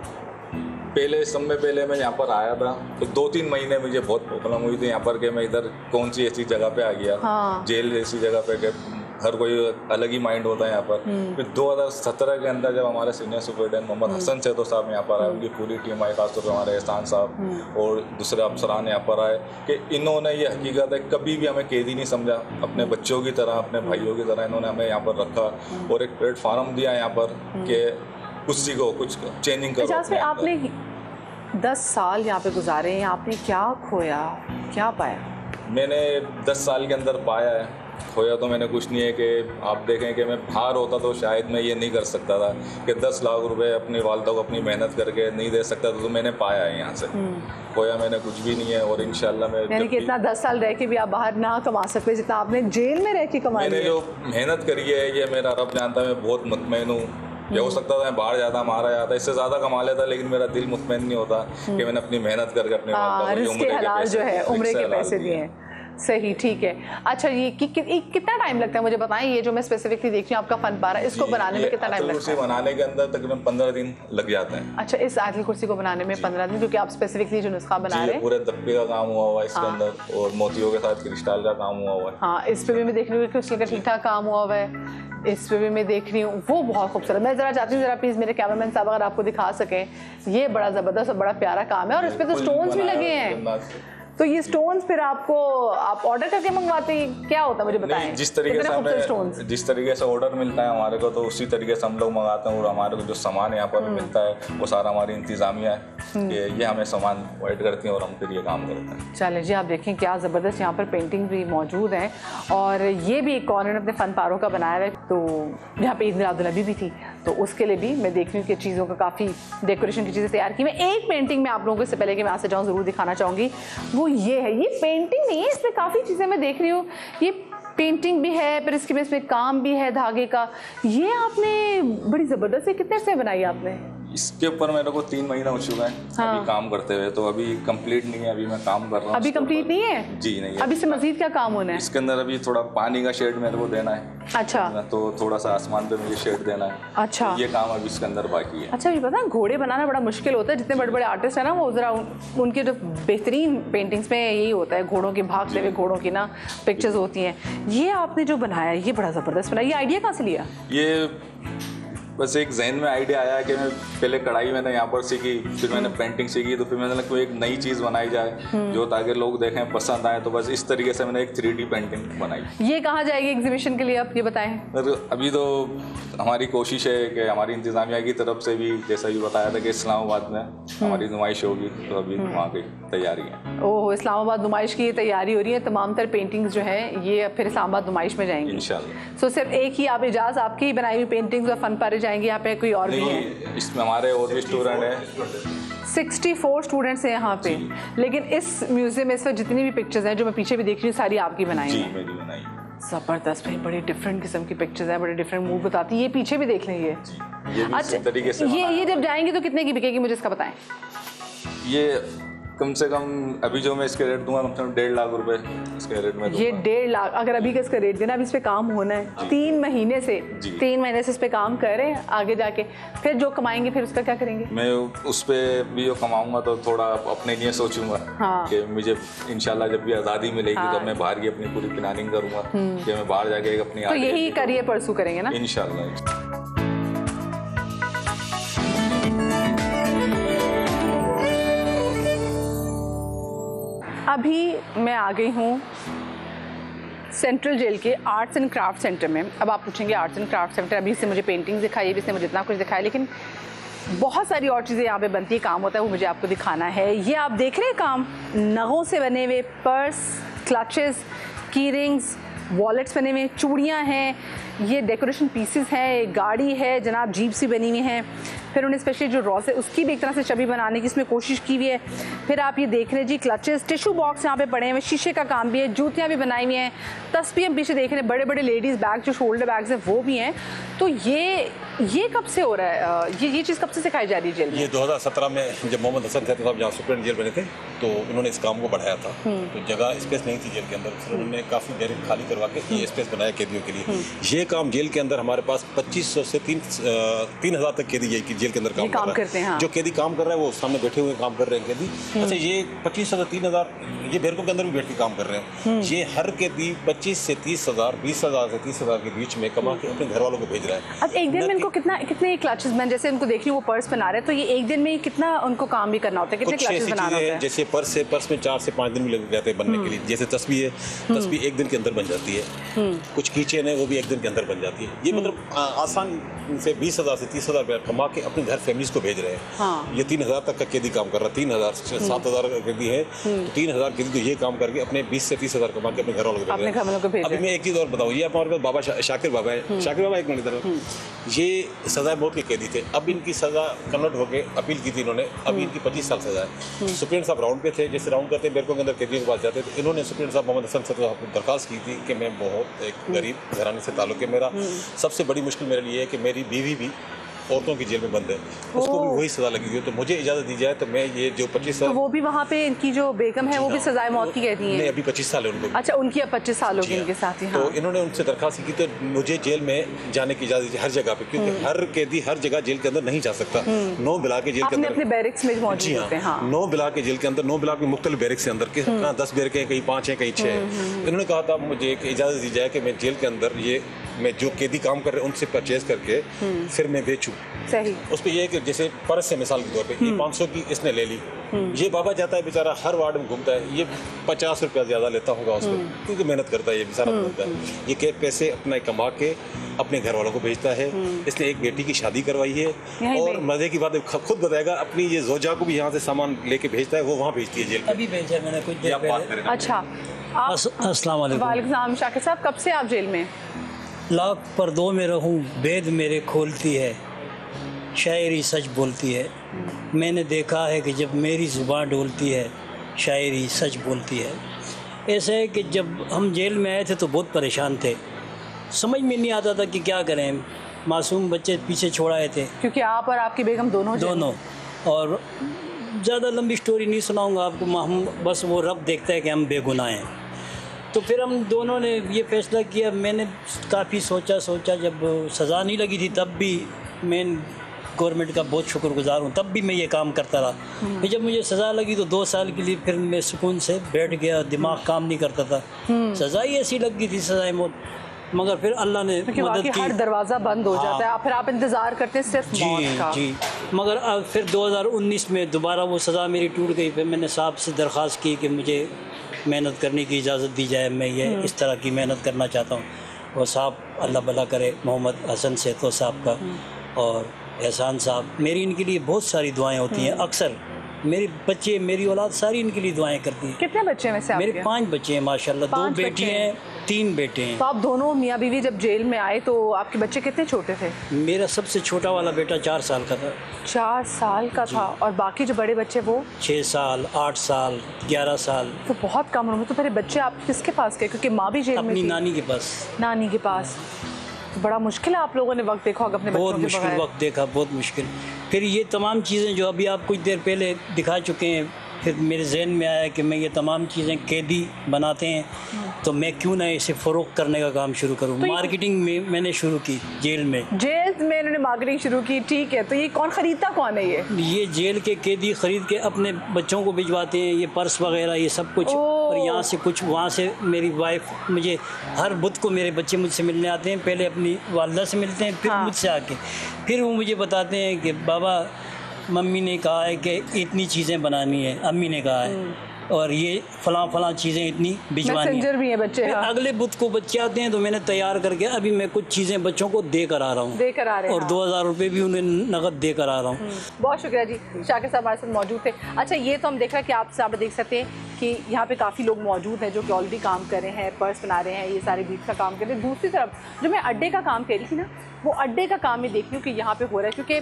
पहले समय पहले मैं यहाँ पर आया था तो 2-3 महीने मुझे बहुत प्रॉब्लम हुई थी यहाँ पर कि मैं इधर कौन सी ऐसी जगह पे आ गया। हाँ। जेल जैसी जगह पे, कि हर कोई अलग ही माइंड होता है यहाँ पर। फिर 2017 के अंदर जब हमारे सीनियर सुपरिटेंडेंट मोहम्मद हसन सेतो साहब यहाँ पर आए, उनकी पूरी टीम आई, खासतौर पर हमारे एहसान साहब और दूसरे अफसरान यहाँ पर आए, कि इन्होंने ये हकीकत है कभी भी हमें कैदी नहीं समझा, अपने बच्चों की तरह, अपने भाइयों की तरह इन्होंने हमें यहाँ पर रखा और एक प्लेटफार्म दिया यहाँ पर कि कुछ सीखो, कुछ चेंजिंग करो। आपने 10 साल यहाँ पे गुजारे हैं, आपने क्या खोया, क्या पाया? मैंने 10 साल के अंदर पाया है खोया तो मैंने कुछ नहीं है कि आप देखें कि मैं बाहर होता तो शायद मैं ये नहीं कर सकता था कि 10 लाख रुपए अपनी वालदा को अपनी मेहनत करके नहीं दे सकता था, तो मैंने पाया है यहाँ से। खोया मैंने कुछ भी नहीं है। और इंशाल्लाह मैं यानी कि इतना 10 साल रह के भी आप बाहर ना कमा सकते जितना आपने जेल में रह के कमाई मैंने है। जो मेहनत करी है ये मेरा रब जानता है, मैं बहुत मुतमईन हूँ। ये हो सकता था मैं बाहर जाता, मारा जाता, इससे ज़्यादा कमा लेता, लेकिन मेरा दिल मुतमईन नहीं होता कि मैंने अपनी मेहनत करके अपने रिस्क के हलाल जो है उम्र के पैसे दिए हैं। सही, ठीक है। अच्छा, ये कितना टाइम लगता है मुझे बताएं, ये जो मैं स्पेसिफिकली देख रही हूँ आपका फन पारा, इसको बनाने में कितना टाइम लगता है? बनाने के अंदर तकरीबन 15 दिन लग जाते हैं। अच्छा, इस आयतल कुर्सी को बनाने में 15 दिन, क्योंकि आप स्पेसिफिकली जो नुस्खा बना रहे हैं पूरे दब्बे का काम हुआ हुआ है इसके अंदर, और मोतियों के साथ क्रिस्टल का काम हुआ हुआ है। हाँ, इस पे भी मैं देख रही हूँ क्रिस्टल का ठीक ठाक काम हुआ हुआ है। इस पे भी मैं देख रही हूँ, वो बहुत खूबसूरत। मैं जरा चाहती हूँ जरा प्लीज मेरे कैमरामैन साहब अगर आपको दिखा सकें, ये बड़ा जबरदस्त और बड़ा प्यारा काम है, और इस पे तो स्टोन्स भी लगे हैं। तो ये स्टोन्स फिर आप ऑर्डर करके मंगवाते हैं, क्या होता है मुझे बताएं? जिस तरीके से जिस तरीके से ऑर्डर मिलता है हमारे को, तो उसी तरीके से हम लोग मंगाते हैं। और हमारे को जो सामान यहाँ पर मिलता है वो सारा हमारी इंतजामिया है कि ये हमें सामान प्रोवाइड करती हैं और हम फिर ये काम करते हैं। चलिए जी, आप देखें क्या ज़बरदस्त यहाँ पर पेंटिंग भी मौजूद है, और ये भी एक कॉर्नर अपने फन पारों का बनाया हुआ है। तो यहाँ पे ईद मिलादुन्नबी भी थी, तो उसके लिए भी मैं देख रही हूँ कि चीज़ों का काफ़ी डेकोरेशन की चीज़ें तैयार की। मैं एक पेंटिंग में आप लोगों को इससे पहले कि मैं यहाँ से जाऊँ ज़रूर दिखाना चाहूँगी, वो ये है। ये पेंटिंग नहीं है, इसमें काफ़ी चीज़ें मैं देख रही हूँ। ये पेंटिंग भी है, फिर इसके बेस पे काम भी है धागे का। ये आपने बड़ी ज़बरदस्त है, कितने से बनाई आपने? इसके ऊपर मेरे को 3 महीना हो चुका है अभी काम करते हुए, तो अभी कंप्लीट नहीं है। अभी मैं काम कर रहा हूँ। अभी कंप्लीट नहीं है? जी नहीं है। अभी से मजीद क्या काम होना है? इसके अंदर अभी थोड़ा पानी का शेड मेरे को देना है। अच्छा। तो थोड़ा सा आसमान पे मुझे शेड देना है। अच्छा। ये काम अभी इसके अंदर बाकी है। अच्छा, ये पता है घोड़े बनाना बड़ा मुश्किल होता है। जितने बड़े बड़े आर्टिस्ट हैं ना, वो जरा उनके जो बेहतरीन पेंटिंग्स में यही होता है, घोड़ों के भागते हुए घोड़ों की ना पिक्चर्स होती हैं। ये आपने जो बनाया ये बड़ा ज़बरदस्त बनाया। ये आइडिया कहाँ से लिया? ये बस एक जहन में आइडिया आया कि मैं पहले कढ़ाई मैंने यहाँ पर सीखी, फिर मैंने पेंटिंग सीखी, तो फिर मैंने लगा कोई एक नई चीज़ बनाई जाए जो ताकि लोग देखें पसंद आए। तो बस इस तरीके से मैंने एक 3D पेंटिंग बनाई। ये कहाँ जाएगी एग्जीबिशन के लिए, आप ये बताएं? अभी तो हमारी कोशिश है कि हमारी इंतजामिया की तरफ से भी, जैसा भी बताया था कि इस्लामाबाद में हमारी नुमाइश होगी, तो अभी वहाँ की तैयारी है। ओह, इस्लामाबाद नुमाइश की तैयारी हो रही है। तमाम तर पेंटिंग्स जो है ये फिर इस्लामाबाद नुमाइश में जाएंगी इंशाल्लाह। सो सिर्फ एक ही आप इजाज़ आपकी ही बनाई हुई पेंटिंग्स और फन पारे जाएंगे, यहाँ पे कोई और भी है? इसमें हमारे और भी स्टूडेंट हैं। 64 स्टूडेंट्स हैं यहाँ पे। लेकिन इस म्यूजियम में इस वक्त जितनी भी पिक्चर्स हैं जो मैं पीछे भी देख रही हूँ, सारी आपकी बनाई जी, हैं? मेरी बनाई। जबरदस्त भाई, बड़ी डिफरेंट किस्म की पिक्चर्स हैं, बड़े डिफरेंट मूव बताती है। ये पीछे भी देख लेंगे। अच्छा, तरीके से ये जब जाएंगे तो कितने की बिकेगी, मुझे इसका बताएं? ये कम से कम अभी जो मैं इसके रेट दूंगा कम से कम 1.5 लाख रुपए इसके रेट में। ये 1.5 लाख अगर अभी का इसका रेट देना, अभी इस पे काम होना है 3 महीने से। 3 महीने से इस पे काम कर रहे हैं। आगे जाके फिर जो कमाएंगे फिर उसका क्या करेंगे? मैं उस पे भी जो कमाऊंगा तो थोड़ा अपने लिए सोचूंगा। हाँ। कि मुझे इंशाल्लाह जब भी आज़ादी मिलेगी हाँ। तो मैं बाहर की अपनी पूरी प्लानिंग करूंगा कि मैं बाहर जाके अपनी तो यही करियर परसू करेंगे ना इंशाल्लाह। अभी मैं आ गई हूँ सेंट्रल जेल के आर्ट्स एंड क्राफ्ट सेंटर में। अब आप पूछेंगे आर्ट्स एंड क्राफ्ट सेंटर, अभी से मुझे पेंटिंग दिखाई, अभी से मुझे इतना कुछ दिखाया, लेकिन बहुत सारी और चीज़ें यहाँ पे बनती है, काम होता है, वो मुझे आपको दिखाना है। ये आप देख रहे हैं काम, नगों से बने हुए पर्स, क्लचेस, की रिंग्स, वॉलेट्स बने हुए, चूड़ियाँ हैं, ये डेकोरेशन पीसेस हैं, एक गाड़ी है जनाब, जीप सी बनी हुई है। फिर उन्हें स्पेशली जो रॉस है उसकी भी एक तरह से छवि बनाने की इसमें कोशिश की हुई है। फिर आप ये देख रहे हैं जी क्लचेस, टिश्यू बॉक्स यहाँ पे पड़े हुए, शीशे का काम भी है, जूतियाँ भी बनाई हुई हैं, तस्वीरें पीछे देख रहे हैं, बड़े बड़े लेडीज़ बैग जो शोल्डर बैग्स हैं वो भी हैं। तो ये कब से हो रहा है, ये चीज़ कब से सिखाई जा रही है जेल में? ये 2017 में जब मोहम्मद हसन साहब यहाँ सुप्रीम जेल बने थे तो इन्होंने इस काम को बढ़ाया था। तो जगह स्पेस नहीं थी जेल के अंदर, फिर उन्होंने काफ़ी देर खाली करवा के ये स्पेस बनाया कैदियों के लिए। ये काम जेल के अंदर हमारे पास 2500 से 3000 तक कैदी जेल के अंदर काम करते हैं। हाँ। जो कैदी काम कर रहा है वो सामने बैठे हुए काम कर रहे हैं कैदी। अच्छा, ये 2500 से 3000 ये बैरकों के अंदर भी बैठ के काम कर रहे हैं। ये हर कैदी 25 से 30,000, 20,000 से 30,000 के बीच में कमा के अपने घर वालों को भेज रहा है। अब एक दिन में इनको कितने क्लचेस मैं जैसे उनको देख रही हूँ वो पर्स बना रहे हैं, तो ये एक दिन में कितना उनको काम भी करना होता है, कितने क्लचेस बनाना होता है? जैसे पर्स में 4 से 5 दिन भी लग जाते हैं बनने के लिए। जैसे तस्बीह है, तस्बीह एक दिन के अंदर बन जाती है। कुछ कीचेन है वो भी एक दिन के अंदर बन जाती है। ये मतलब आसान से 20,000 से 30,000 रुपया कमा के अपने घर फैमिलीज को भेज रहे हैं। ये 3,000 तक का कैदी काम कर रहा है, 3,000 से 7,000 का कैदी है, तो 3,000 कैदी तो ये काम करके अपने 20 से 30,000 कमा के अपने घर वालों को भेज रहे हैं। अभी मैं एक चीज़ और बताऊँ, ये हमारे पास बाबा शाकिर बाबा है। शाकिर बाबा एक मिनट इधर, ये सजा मौत के कैदी थे। अब इनकी सजा कन्वर्ट होकर अपील की थी इन्होंने, अभी इनकी 25 साल सजा है। सुप्रीम साहब राउंड पे थे, जैसे राउंड करते बैरकों के अंदर कैदियों के पास जाते थे, इन्होंने सुप्रीम साहब मोहम्मद हसन साहब को दरखास्त की थी कि मैं बहुत एक गरीब घराने से ताल्लुक़ है मेरा, सबसे बड़ी मुश्किल मेरे लिए है कि मेरी बीवी भी औरतों की जेल में बंद है, उसको भी वही सजा लगी हुई है, तो मुझे इजाज़त दी जाए तो मैं ये जो 25 साल, तो वो भी वहाँ पे इनकी जो बेगम है वो भी सजाए मौत की कहती है? नहीं, अभी 25 साल है उनको। अच्छा, उनकी अब 25 साल हो गए इनके साथ ही। हाँ। तो इन्होंने उनसे दरखास्त की तो मुझे जेल में जाने की इजाज़त दी हर जगह पे, क्योंकि हर कैदी हर जगह जेल के अंदर नहीं जा सकता। 9 ब्लॉक के जेल के अंदर अपने बैरिक्स में मौजूद होते हैं। 9 ब्लॉक के जेल के अंदर, 9 ब्लॉक में मुख्तलिफ बैरिक्स के अंदर, कहाँ 10 बैरिक हैं, कहीं 5 हैं, कहीं 6 हैं। इन्होंने कहा था मुझे एक इजाज़त दी जाए कि मैं जेल के अंदर ये मैं जो कैदी काम कर रहे हैं उनसे परचेज करके फिर मैं बेचूं। सही। उस पर यह है कि जैसे पर्स से मिसाल के तौर पे ये 500 की इसने ले ली, ये बाबा जाता है बेचारा हर वार्ड में घूमता है, ये 50 रुपया ज़्यादा लेता होगा उसको, क्योंकि मेहनत करता है, ये बेचारा मेहनत करता है। ये के पैसे अपना कमा के अपने घर वालों को भेजता है। इसने एक बेटी की शादी करवाई है, और मजे की बात है खुद बताएगा, अपनी ये जोजा को भी यहाँ से सामान लेके भेजता है, वो वहाँ भेजती है जेल पे। अभी भेजा मैंने कुछ देर पहले। अच्छा, अस्सलाम वालेकुम। वालेकुम सलाम। शाकिर साहब, कब से आप जेल में? लाख पर्दों में रहूं, भेद मेरे खोलती है, शायरी सच बोलती है। मैंने देखा है कि जब मेरी ज़ुबान डोलती है, शायरी सच बोलती है। ऐसा है कि जब हम जेल में आए थे तो बहुत परेशान थे, समझ में नहीं आता था कि क्या करें। मासूम बच्चे पीछे छोड़ाए थे, क्योंकि आप और आपकी बेगम दोनों। और ज़्यादा लंबी स्टोरी नहीं सुनाऊंगा आपको, हम बस वो रब देखता है कि हम बेगुनाह हैं। तो फिर हम दोनों ने ये फैसला किया, मैंने काफ़ी सोचा, जब सज़ा नहीं लगी थी तब भी मैं गवर्नमेंट का बहुत शुक्रगुजार हूँ, तब भी मैं ये काम करता रहा। फिर जब मुझे सज़ा लगी तो 2 साल के लिए फिर मैं सुकून से बैठ गया, दिमाग काम नहीं करता था। सज़ा ही ऐसी लग गई थी, सज़ाए मौत, मगर फिर अल्लाह ने मदद की। हर दरवाज़ा बंद हो जाता है, फिर आप इंतज़ार करते हैं सिर्फ मौत का। जी, मगर अब फिर 2019 में दोबारा वो सज़ा मेरी टूट गई। फिर मैंने साहब से दरख्वास्त की कि मुझे मेहनत करने की इजाज़त दी जाए, मैं ये इस तरह की मेहनत करना चाहता हूँ। और साहब अल्लाह भला करे, मोहम्मद हसन सेतो साहब का और एहसान साहब, मेरी इनके लिए बहुत सारी दुआएं होती हैं। अक्सर मेरे बच्चे, मेरी औलाद सारी इनके लिए दुआएं करती है। कितने बच्चे हैं वैसे आपके? मेरे 5 बच्चे हैं माशाल्लाह, 2 बेटी हैं, 3 बेटे हैं। तो आप दोनों मियाँ बीवी जब जेल में आए तो आपके बच्चे कितने छोटे थे? मेरा सबसे छोटा वाला बेटा 4 साल का था। 4 साल का था, और बाकी जो बड़े बच्चे वो 6 साल, 8 साल, 11 साल। तो बहुत कम उम्र में। तो फिर बच्चे आप किसके पास गए, क्योंकि माँ भी जेल में अपनी थी? नानी के पास। नानी के पास। तो बड़ा मुश्किल है, आप लोगों ने वक्त देखा होगा अपने बच्चों के बहुत मुश्किल वक्त देखा, बहुत मुश्किल। फिर ये तमाम चीज़ें जो अभी आप कुछ देर पहले दिखा चुके हैं, फिर मेरे जहन में आया कि मैं ये तमाम चीज़ें कैदी बनाते हैं, तो मैं क्यों ना इसे फ़रोग़ करने का काम शुरू करूँ। तो मार्केटिंग में मैंने शुरू की जेल में इन्होंने मार्केटिंग शुरू की। ठीक है, तो ये कौन ख़रीदता कौन है? ये जेल के कैदी ख़रीद के अपने बच्चों को भिजवाते हैं, ये पर्स वगैरह ये सब कुछ। और यहाँ से कुछ, वहाँ से मेरी वाइफ, मुझे हर बुध को मेरे बच्चे मुझसे मिलने आते हैं। पहले अपनी वालदा से मिलते हैं, फिर मुझसे आके फिर वो मुझे बताते हैं कि बाबा मम्मी ने कहा है कि इतनी चीज़ें बनानी है, अम्मी ने कहा है, और ये फलां चीज़ें इतनी भिजवानी है। भी है बच्चे। हाँ। अगले बुध को बच्चे आते हैं तो मैंने तैयार करके अभी मैं कुछ चीज़ें बच्चों को दे कर आ रहा हूँ, और 2000 रुपये भी उन्हें नकद दे कर आ रहा हूँ। बहुत शुक्रिया जी, शाकिर साहब हमारे साथ मौजूद थे। अच्छा, ये तो हम देख रहे हैं कि आप साहब देख सकते हैं कि यहाँ पे काफ़ी लोग मौजूद हैं जो कि ऑलरेडी काम कर रहे हैं, पर्स बना रहे हैं, ये सारे बीच का काम कर रहे हैं। दूसरी तरफ जो मैं अड्डे का काम कह रही थी ना, वो अड्डे का काम मैं देख रही हूँ कि यहाँ पे हो रहा है। क्योंकि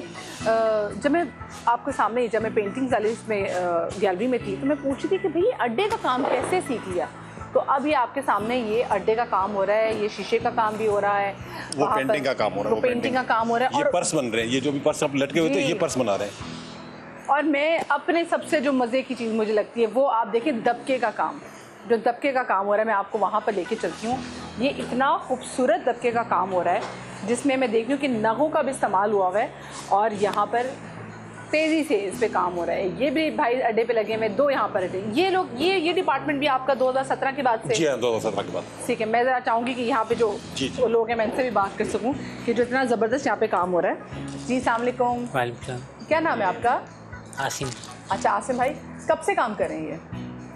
जब मैं आपके सामने, जब मैं पेंटिंग्स वाली इसमें गैलरी में थी, तो मैं पूछ रही थी कि भाई अड्डे का काम कैसे सीख लिया। तो अब ये आपके सामने ये अड्डे का काम हो रहा है, ये शीशे का काम भी हो रहा है, वो पेंटिंग का काम हो रहा है, वो पेंटिंग का काम हो रहा है, ये पर्स बन रहे हैं, ये जो भी पर्स अब लटके हुए थे ये पर्स बना रहे हैं। और मैं अपने सबसे जो मज़े की चीज़ मुझे लगती है वो आप देखिए दबके का काम, जो दबके का काम हो रहा है, मैं आपको वहाँ पर लेके चलती हूँ। ये इतना खूबसूरत दबके का काम हो रहा है जिसमें मैं देख रही हूँ कि नगों का भी इस्तेमाल हुआ है, और यहाँ पर तेजी से इस पे काम हो रहा है। ये भी भाई अड्डे पे लगे हुए, 2 यहाँ पर थे। ये लोग ये डिपार्टमेंट भी आपका 2017 के बाद से? जी हाँ, 2017 के बाद। ठीक है, मैं ज़रा चाहूँगी कि यहाँ पे जो लोग हैं मैं इनसे भी बात कर सकूँ कि जो इतना ज़बरदस्त यहाँ पे काम हो रहा है। जी अस्सलाम वालेकुम। वालेकुम। क्या नाम है आपका? आसिम। अच्छा आसिम भाई, कब से काम कर रहे हैं ये?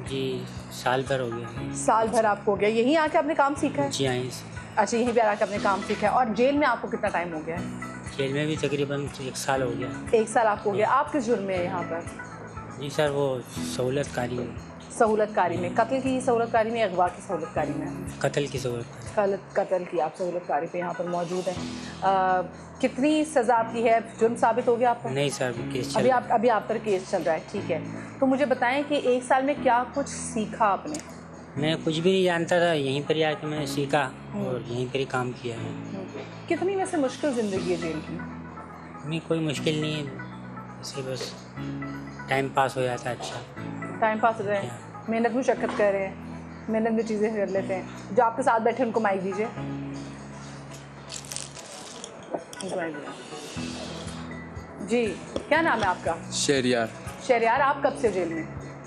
जी साल भर हो गया। साल भर आपको हो गया। यहीं आके आपने काम सीखा है? जी हाँ। अच्छा, यहीं पे आके आपने काम सीखा है। और जेल में आपको कितना टाइम हो गया है? जेल में भी तकरीबन 1 साल हो गया। 1 साल आपको हो गया। आप किस जुर्म में है यहाँ पर? जी सर, वो सहूलतकारी में। सहूलतकारी में? कत्ल की सहूलतकारी में, अगवा की सहूलतकारी में? कत्ल की सहूलत। कत्ल की आप सहूलतकारी पे यहाँ पर मौजूद हैं। कितनी सज़ा आपकी है? जुर्म साबित हो गया आपका? नहीं सर, केस अभी आप पर केस चल रहा है। ठीक है, तो मुझे बताएं कि 1 साल में क्या कुछ सीखा आपने? मैं कुछ भी नहीं जानता था, यहीं पर आके मैंने सीखा और यहीं पर ही काम किया है। कितनी वैसे मुश्किल ज़िंदगी है जेल की? नहीं, कोई मुश्किल नहीं है, इसे बस टाइम पास हो जाता है। अच्छा टाइम पास हो जाए, मेहनत मुशक्क़त कर रहे हैं, मेहनत में चीज़ें कर लेते हैं। जो आपके साथ बैठे उनको माइक दीजिए। जी, क्या नाम है आपका? शहरियार। शहरियार, आप कब से जेल में?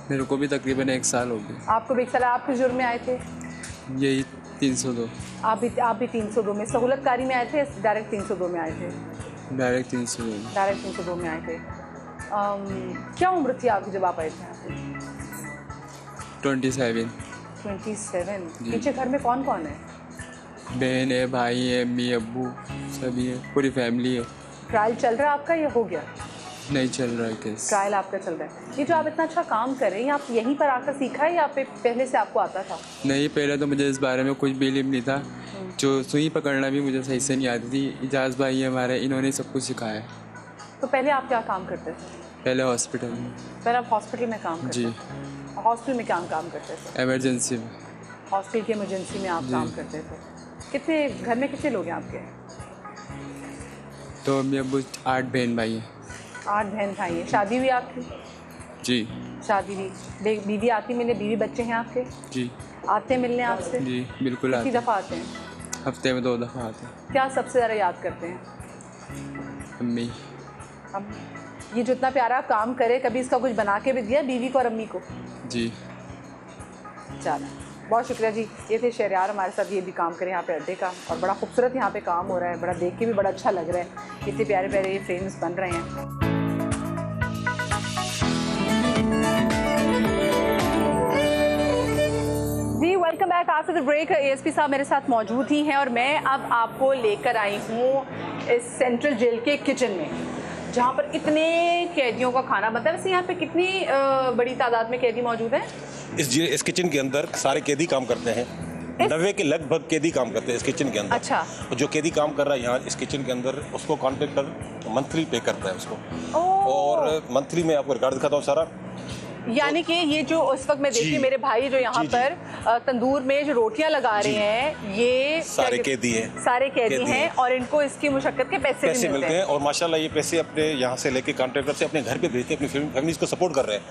मेरे को भी तकरीबन 1 साल हो गया। आपको भी 1 साल। आप किस जुर्म में आए थे? यही 302। आप भी 302 में सहूलतकारी में आए थे? डायरेक्ट 302 में आए थे? डायरेक्ट 302। डायरेक्ट 302 में आए थे। क्या उम्र थी आपकी जब आप आए थे यहाँ पे? 27। 27। पीछे घर में कौन कौन है? बहन है, भाई है, अम्मी अब्बू सभी है, पूरी फैमिली है। ट्रायल चल रहा है आपका या हो गया? नहीं चल रहा है केस। ट्रायल आपका चल रहा है। ये जो आप इतना अच्छा काम कर रहे हैं, आप यहीं पर आकर सीखा है या पहले से आपको आता था? नहीं, पहले तो मुझे इस बारे में कुछ बिलीव नहीं था। जो सुई पकड़ना भी मुझे सही से नहीं आती थी। इजाज़ भाई हमारे, इन्होंने सब कुछ सिखाया। तो पहले आप क्या काम करते थे? पहले हॉस्पिटल में। पहले आप हॉस्पिटल में काम करते जी। थे? हॉस्पिटल में क्या काम करते थे? एमरजेंसी में। हॉस्पिटल की इमरजेंसी में आप काम करते थे। कितने घर में कितने लोग हैं आपके? तो अम्मी अब्बू 8 बहन भाई हैं। 8 बहन भाई हैं। शादी हुई आपकी? जी। शादी हुई। बीवी आती मिलने? बीवी बच्चे हैं आपके? जी। आते मिलने आपसे? जी बिल्कुल आते। कितनी दफ़ा आते हैं? हफ्ते में 2 दफ़ा आते हैं। क्या सबसे ज़्यादा याद करते हैं? अम्मी। अब ये जो इतना प्यारा काम करे, कभी इसका कुछ बना के भी दिया बीवी को और अम्मी को? जी। चलो, बहुत शुक्रिया जी। ये थे शहरियार हमारे साथ, ये भी काम करें यहाँ पे अड्डे का, और बड़ा खूबसूरत यहाँ पे काम हो रहा है, बड़ा देख के भी बड़ा अच्छा लग रहा है। इतने प्यारे प्यारे ये फ्रेम्स बन रहे हैं। जी welcome back after the break. ASP साहब मेरे साथ मौजूद ही हैं और मैं अब आपको लेकर आई हूँ इस सेंट्रल जेल के किचन में, जहाँ पर इतने कैदियों का खाना बनता है। वैसे यहाँ पे कितनी बड़ी तादाद में कैदी मौजूद हैं? इस किचन के अंदर सारे कैदी काम करते हैं। 90 के लगभग कैदी काम करते हैं इस किचन के अंदर। अच्छा। जो कैदी काम कर रहा है यहाँ इस किचन के अंदर, उसको कॉन्ट्रैक्टर मंथली पे करता है उसको। और मंथली में आपको रिकॉर्ड दिखाता हूँ सारा। यानी कि ये जो उस वक्त मैं देखिए मेरे भाई जो यहाँ पर तंदूर में जो रोटियां लगा रहे हैं, ये सारे कैदी हैं। सारे कैदी हैं और इनको इसकी मुशक्कत के पैसे मिलते हैं। और माशाल्लाह ये पैसे अपने यहाँ से लेके कॉन्ट्रैक्टर से अपने घर पे भेजते हैं, अपनी फैमिलीज को सपोर्ट कर रहे हैं।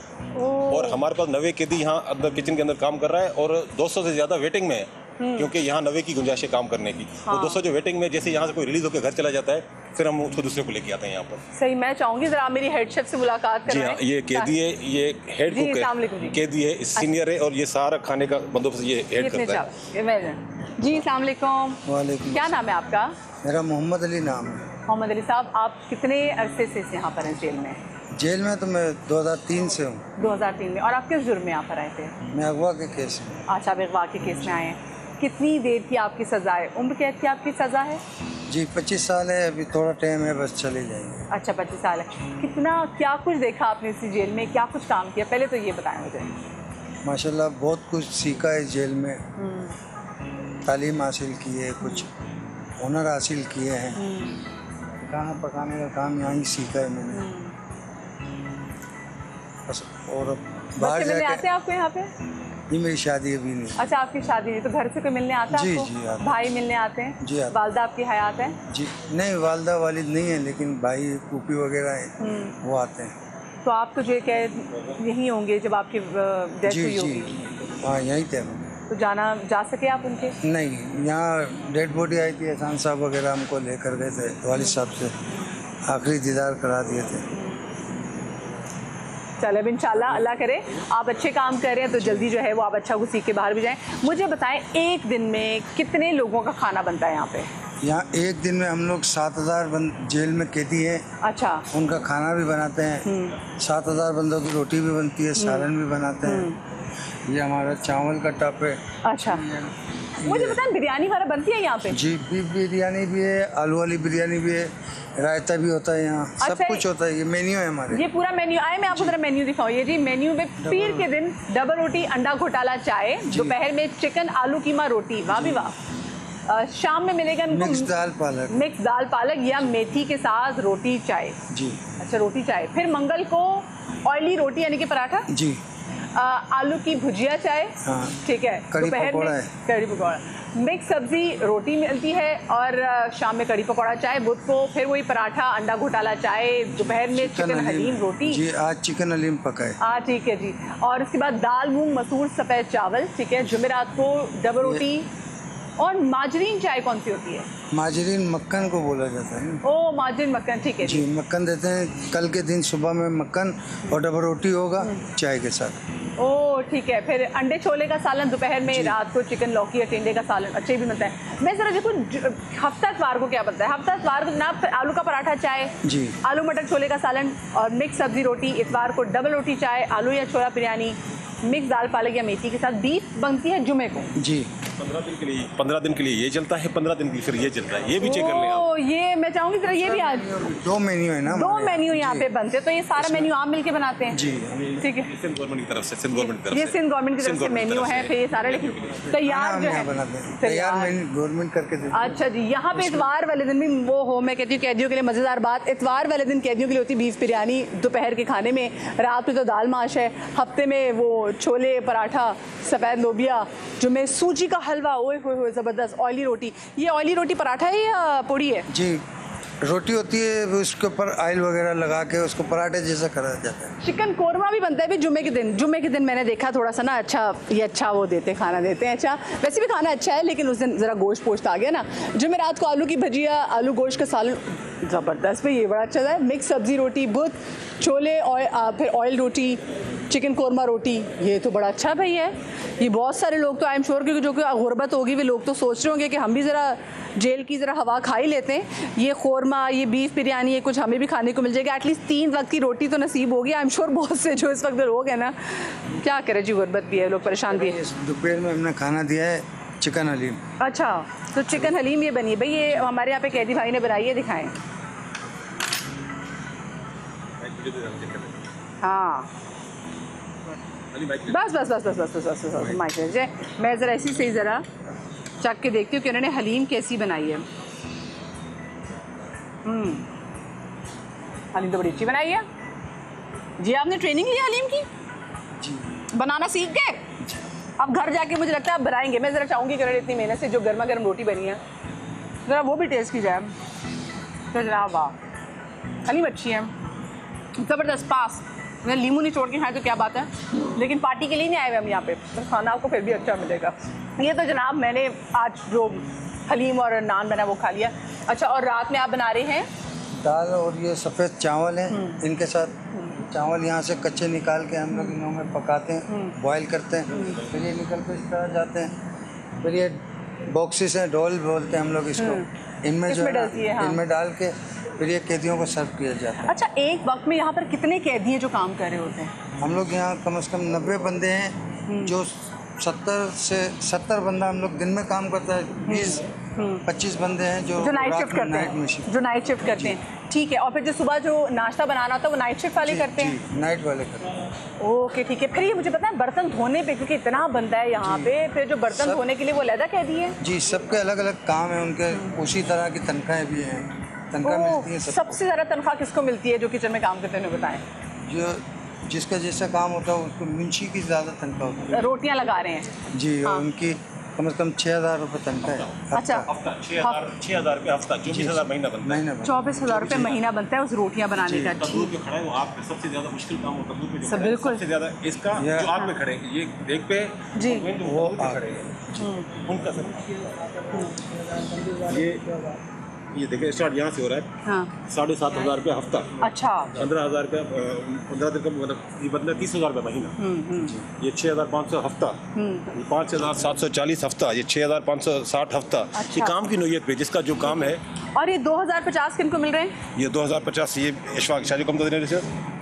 और हमारे पास 90 कैदी यहाँ अंदर किचन के अंदर काम कर रहा है और 200 से ज़्यादा वेटिंग में है, क्योंकि यहाँ 90 की गुंजाइश है काम करने की। हाँ। वो 200 जो वेटिंग में, जैसे यहाँ से कोई रिलीज होकर घर चला जाता है, फिर हम उसको दूसरे को लेके आते हैं यहाँ पर। सही, मैं चाहूँगी जरा मेरी हेड शेफ से मुलाकात जी हाँ, ये कैदी है, ये हेड कुक है, कैदी है, सीनियर है, और ये सारा खाने का बंदोबस्त ये हेड करता है। जी अस्सलाम वालेकुम। वालेकुम। क्या नाम है आपका? मेरा मोहम्मद अली नाम है। मोहम्मद अली साहब, आप कितने अरसे से यहाँ पर हैं जेल में? जेल में तो मैं 2003 से हूँ। 2003 में। और आप किस जुर्म में यहाँ पर आए थे? मैं अगवा के केस में। अच्छा, आप अगवा के केस में आए हैं। कितनी देर की आपकी सज़ा है? उम्र कैद की आपकी सज़ा है? जी 25 साल है, अभी थोड़ा टाइम है, बस चले जाएंगे। अच्छा 25 साल है। कितना क्या कुछ देखा आपने इसी जेल में, क्या कुछ काम किया, पहले तो ये बताएं मुझे। माशाल्लाह बहुत कुछ सीखा है जेल में, तालीम हासिल की है, कुछ हुनर हासिल किए हैं। खाना पकाने का काम यहाँ ही सीखा है मैंने बस। और बाहर जाके आते हैं आपको यहाँ पे? जी मेरी शादी अभी नहीं। अच्छा, आपकी शादी नहीं, तो घर से कोई मिलने आता है आपको? जी आते। भाई मिलने आते हैं? जी आते। वालदा आपकी हयात है? जी नहीं, वालदा वालिद नहीं है, लेकिन भाई फूफी वगैरह हैं, वो आते हैं। तो आप तो जो यहीं होंगे जब आपकी डेथ हुई होगी? हाँ यहीं थे। तो जा सके आप उनके? नहीं, यहाँ डेड बॉडी आई थी, एहसान साहब वगैरह हमको लेकर गए थे, वालिद साहब से आखिरी दीदार करा दिए थे। चले अब इंशाल्लाह अल्लाह करे आप अच्छे काम कर रहे हैं तो जल्दी जो है वो आप अच्छा कुछ सीख के बाहर भी जाएं। मुझे बताएं एक दिन में कितने लोगों का खाना बनता है यहाँ पे? यहाँ एक दिन में हम लोग 7,000 जेल में कैदी हैं। अच्छा। उनका खाना भी बनाते हैं। 7,000 बंदों की रोटी भी बनती है, सालन भी बनाते हैं। ये हमारा चावल का टप है। अच्छा, मुझे बताएं बिरयानी वगैरह बनती है यहाँ पे? जी, बीफ बिरयानी भी है, आलू वाली बिरयानी भी है, रायता भी होता है यहाँ। अच्छा, सब कुछ होता है। ये मेन्यू है हमारे। ये पूरा मेन्यू आए, मैं आपको जरा मेन्यू दिखाऊँ। ये जी मेन्यू में पीर के दिन डबल रोटी, अंडा घोटाला, चाय, दोपहर में चिकन आलू कीमा रोटी, वाह भी वाह। शाम में मिलेगा मिक्स दाल पालक, मिक्स दाल पालक या मेथी के साथ रोटी चाय। जी। अच्छा, रोटी चाय। फिर मंगल को ऑयली रोटी यानी कि पराठा। जी। आलू की भुजिया चाय। हाँ। ठीक है। कड़ी पकौड़ा है। कड़ी पकौड़ा, मिक्स सब्जी, रोटी मिलती है और शाम में कड़ी पकौड़ा चाय। बुध को फिर वही पराठा, अंडा घोटाला चाय, दोपहर में चिकन हलीम रोटी। जी, आज चिकन हलीम पका है। हाँ ठीक है जी। और उसके बाद दाल मूंग मसूर सफ़ेद चावल। ठीक है। जुमेरात को डबल रोटी। और माजरीन चाय कौन सी होती है? माजरीन मक्खन को बोला जाता है। ओ माजरीन मक्खन, ठीक है जी। मक्खन देते हैं। कल के दिन सुबह में मक्खन और डबल रोटी होगा चाय के साथ। ओ ठीक है। फिर अंडे छोले का सालन दोपहर में, रात को चिकन लौकी या टिंडे का सालन। अच्छे भी बनता है। मैं जरा देखो हफ्ता इतवार को क्या बनता है। हफ्ता इतवार को ना आलू का पराठा चाय जी, आलू मटर छोले का सालन और मिक्स सब्जी रोटी। इतवार को डबल रोटी चाय, आलू या छोला बिरयानी, मिक्स दाल पालक या मेथी के साथ। बीफ बनती है जुमे को। जी। 15 दिन के लिए ये चलता है, 15 दिन के लिए फिर ये चलता है। ये भी चेक कर लें आप। ये मैं चाहूंगी जरा ये भी आज 2 मेन्यू है ना। 2 मेन्यू यहाँ पे बनते हैं। तो ये सारा मेन्यू आप मिलके बनाते हैं? जी। ठीक है। सिंध गवर्नमेंट की तरफ से, सिंध गवर्नमेंट की तरफ से, ये सिंध गवर्नमेंट की तरफ से मेन्यू है। फिर ये सारा लेकिन तैयार जो है तैयार गवर्नमेंट करके देती है। अच्छा जी। यहाँ पे इतवार वाले दिन भी वो हो, मैं कहती हूँ कैदियों के लिए मज़ेदार बात, इतवार वाले दिन कैदियों के लिए होती बीफ बिरयानी दोपहर के खाने में। रात में तो दाल माश है, हफ्ते में वो छोले पराठा, सफ़ेद लोबिया, जुमे सूजी का हलवा, ओए होए होए ज़बरदस्त, ऑयली रोटी। ये ऑयली रोटी पराठा है या पूड़ी है? जी, रोटी होती है, उसके ऊपर ऑयल वगैरह लगा के उसको पराठे जैसा करा जाता है। चिकन कोरमा भी बनता है भी जुमे के दिन। जुमे के दिन मैंने देखा थोड़ा सा ना अच्छा वो देते हैं, खाना देते हैं। अच्छा वैसे भी खाना अच्छा है लेकिन उस दिन ज़रा गोश्त पोश्त आ गया ना। जुमे रात को आलू की भजिया, आलू गोश्त का सालन, ज़बरदस्त भाई, ये बड़ा अच्छा है। मिक्स सब्जी रोटी, बुध छोले, फिर ऑयल रोटी, चिकन कोरमा रोटी। ये तो बड़ा अच्छा भाई है। ये बहुत सारे लोग तो आई एम श्योर क्योंकि जो कि गुर्बत होगी वे लोग तो सोच रहे होंगे कि हम भी ज़रा जेल की ज़रा हवा खा ही लेते हैं। ये खोरमा, ये बीफ बिरयानी, ये कुछ हमें भी खाने को मिल जाएगा। एटलीस्ट 3 वक्त की रोटी तो नसीब होगी। आई एम श्योर बहुत से जो इस वक्त लोग हैं ना, क्या करें जी, गुर्बत भी है, लोग परेशान भी है। दोपहर में हमने खाना दिया है चिकन हलीम। अच्छा, तो चिकन हलीम ये बनी है भाई, ये हमारे यहाँ पे कैदी भाई ने बनाई है, दिखाएँ। हाँ बस बस बस बस बस बस बस माइक। मैं ज़रा ऐसी सही ज़रा चख के देखती हूँ कि उन्होंने हलीम कैसी बनाई है। हलीम तो बड़ी अच्छी बनाई है जी। आपने ट्रेनिंग ली हलीम की? जी। बनाना सीख गए? अब घर जाके मुझे लगता है आप बनाएंगे। मैं ज़रा चाहूँगी कि उन्होंने इतनी मेहनत से जो गर्मा गर्म रोटी बनी है ज़रा वो भी टेस्ट की जाए। तो जनाब वाह, हलीम अच्छी है, ज़बरदस्त। पास मैं लीमू नहीं छोड़ के खाए तो क्या बात है, लेकिन पार्टी के लिए नहीं आए हुए हम यहाँ पे, तो खाना आपको फिर भी अच्छा मिलेगा। ये तो जनाब मैंने आज जो हलीम और नान बना वो खा लिया। अच्छा, और रात में आप बना रहे हैं दाल और ये सफ़ेद चावल हैं, इनके साथ चावल यहाँ से कच्चे निकाल के हम लोग इनों में पकाते हैं, बॉईल करते हैं, फिर ये निकल के इस तरह जाते हैं। फिर ये बॉक्सेस हैं, ढोल बोलते हैं हम लोग इसको, इनमें जो है इनमें डाल के फिर ये कैदियों को सर्व किया जाता है। अच्छा, एक वक्त में यहाँ पर कितने कैदी हैं जो काम कर रहे होते हैं? हम लोग यहाँ कम से कम 90 बंदे हैं, जो 70 बंदा हम लोग दिन में काम करता है, 20-25 बंदे हैं जो नाइट शिफ्ट करते हैं, जो नाइट शिफ्ट करते हैं। ठीक है। और फिर जो सुबह जो नाश्ता बनाना होता है वो नाइट शिफ्ट वाले करते हैं? नाइट वाले करते हैं। ओके ठीक है। फिर ये मुझे पता है बर्तन धोने पे, क्योंकि इतना बंदा है यहाँ पे, फिर जो बर्तन धोने के लिए वो अलग कैदी है? जी, सबके अलग अलग काम है उनके, उसी तरह की तनख्वाहें भी हैं, तनख्वाह मिलती है। सबसे ज़्यादा तनख्वाह किसको मिलती है जो किचन में काम करते हैं, बताएं? जो जिसका जैसा काम होता है उसको मुंशी की ज़्यादा तनख्वाह होती है। रोटियां लगा रहे हैं जी, हाँ। उनकी कम से कम 6,000 रुपये तनख्वाह है। अच्छा, 6,000 रुपये हफ्ता, 24,000 महीना बनता है। 24,000 रुपये महीना बनता है उस रोटियां बनाने का। तंदूर पे खड़ा है वो आग पे, सबसे ज़्यादा मुश्किल काम होता है तंदूर पे जो बिल्कुल सबसे ज़्यादा इसका जो आग में खड़े ये देख पे जी, वो खड़े हैं उनका सब ये देखिए स्टार्ट यहाँ से हो रहा है। हाँ 7,500 रुपये हफ्ता, अच्छा 15,000 रुपये 15 दिन का मतलब ये मतलब 30,000 रुपये महीना। ये 6,500 हफ्ता, ये 5,740 हफ्ता, ये 6,560 हफ्ता। अच्छा। ये काम की नोयत पे जिसका जो काम है। और ये 2050 किनको मिल रहे हैं? ये 2050 ये इशफाक शादी कम कर रहे हैं।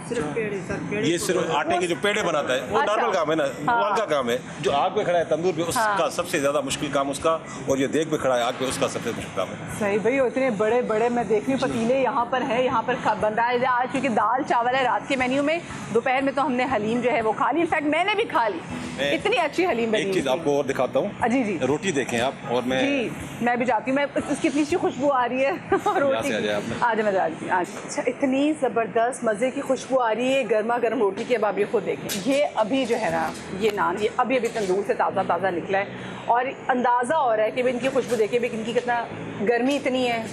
ये सिर्फ आटे के जो पेड़े बनाता है वो अच्छा। नॉर्मल काम है ना, नॉर्मल का काम है। जो आग पे खड़ा है तंदूर पे उसका सबसे ज्यादा मुश्किल काम उसका, और ये देग पे खड़ा है आग पे उसका सबसे मुश्किल काम है। सही भाई, इतने बड़े बड़े मैं देख रही हूँ पतीले यहाँ पर है, यहाँ पर बन रहा है आज, क्योंकि दाल चावल है रात के मेन्यू में। दोपहर में तो हमने हलीम जो है वो खा ली, इनफैक्ट मैंने भी खा ली, इतनी अच्छी हलीम बनी। एक चीज आपको और दिखाता हूँ। जी जी रोटी देखें आप, और मैं जी मैं भी जाती हूँ, मैं उसकी इतनी सी खुशबू आ रही है रोटी की। आज मैं जाती हूँ। अच्छा, इतनी ज़बरदस्त मज़े की खुशबू आ रही है गर्मा गर्म रोटी की। अब आप ये खुद देखें, ये अभी जो है ना ये नान ये अभी अभी तंदूर से ताज़ा ताज़ा निकला है, और अंदाज़ा हो रहा है कि इनकी खुशबू देखिए भी इनकी कितना गर्मी इतनी है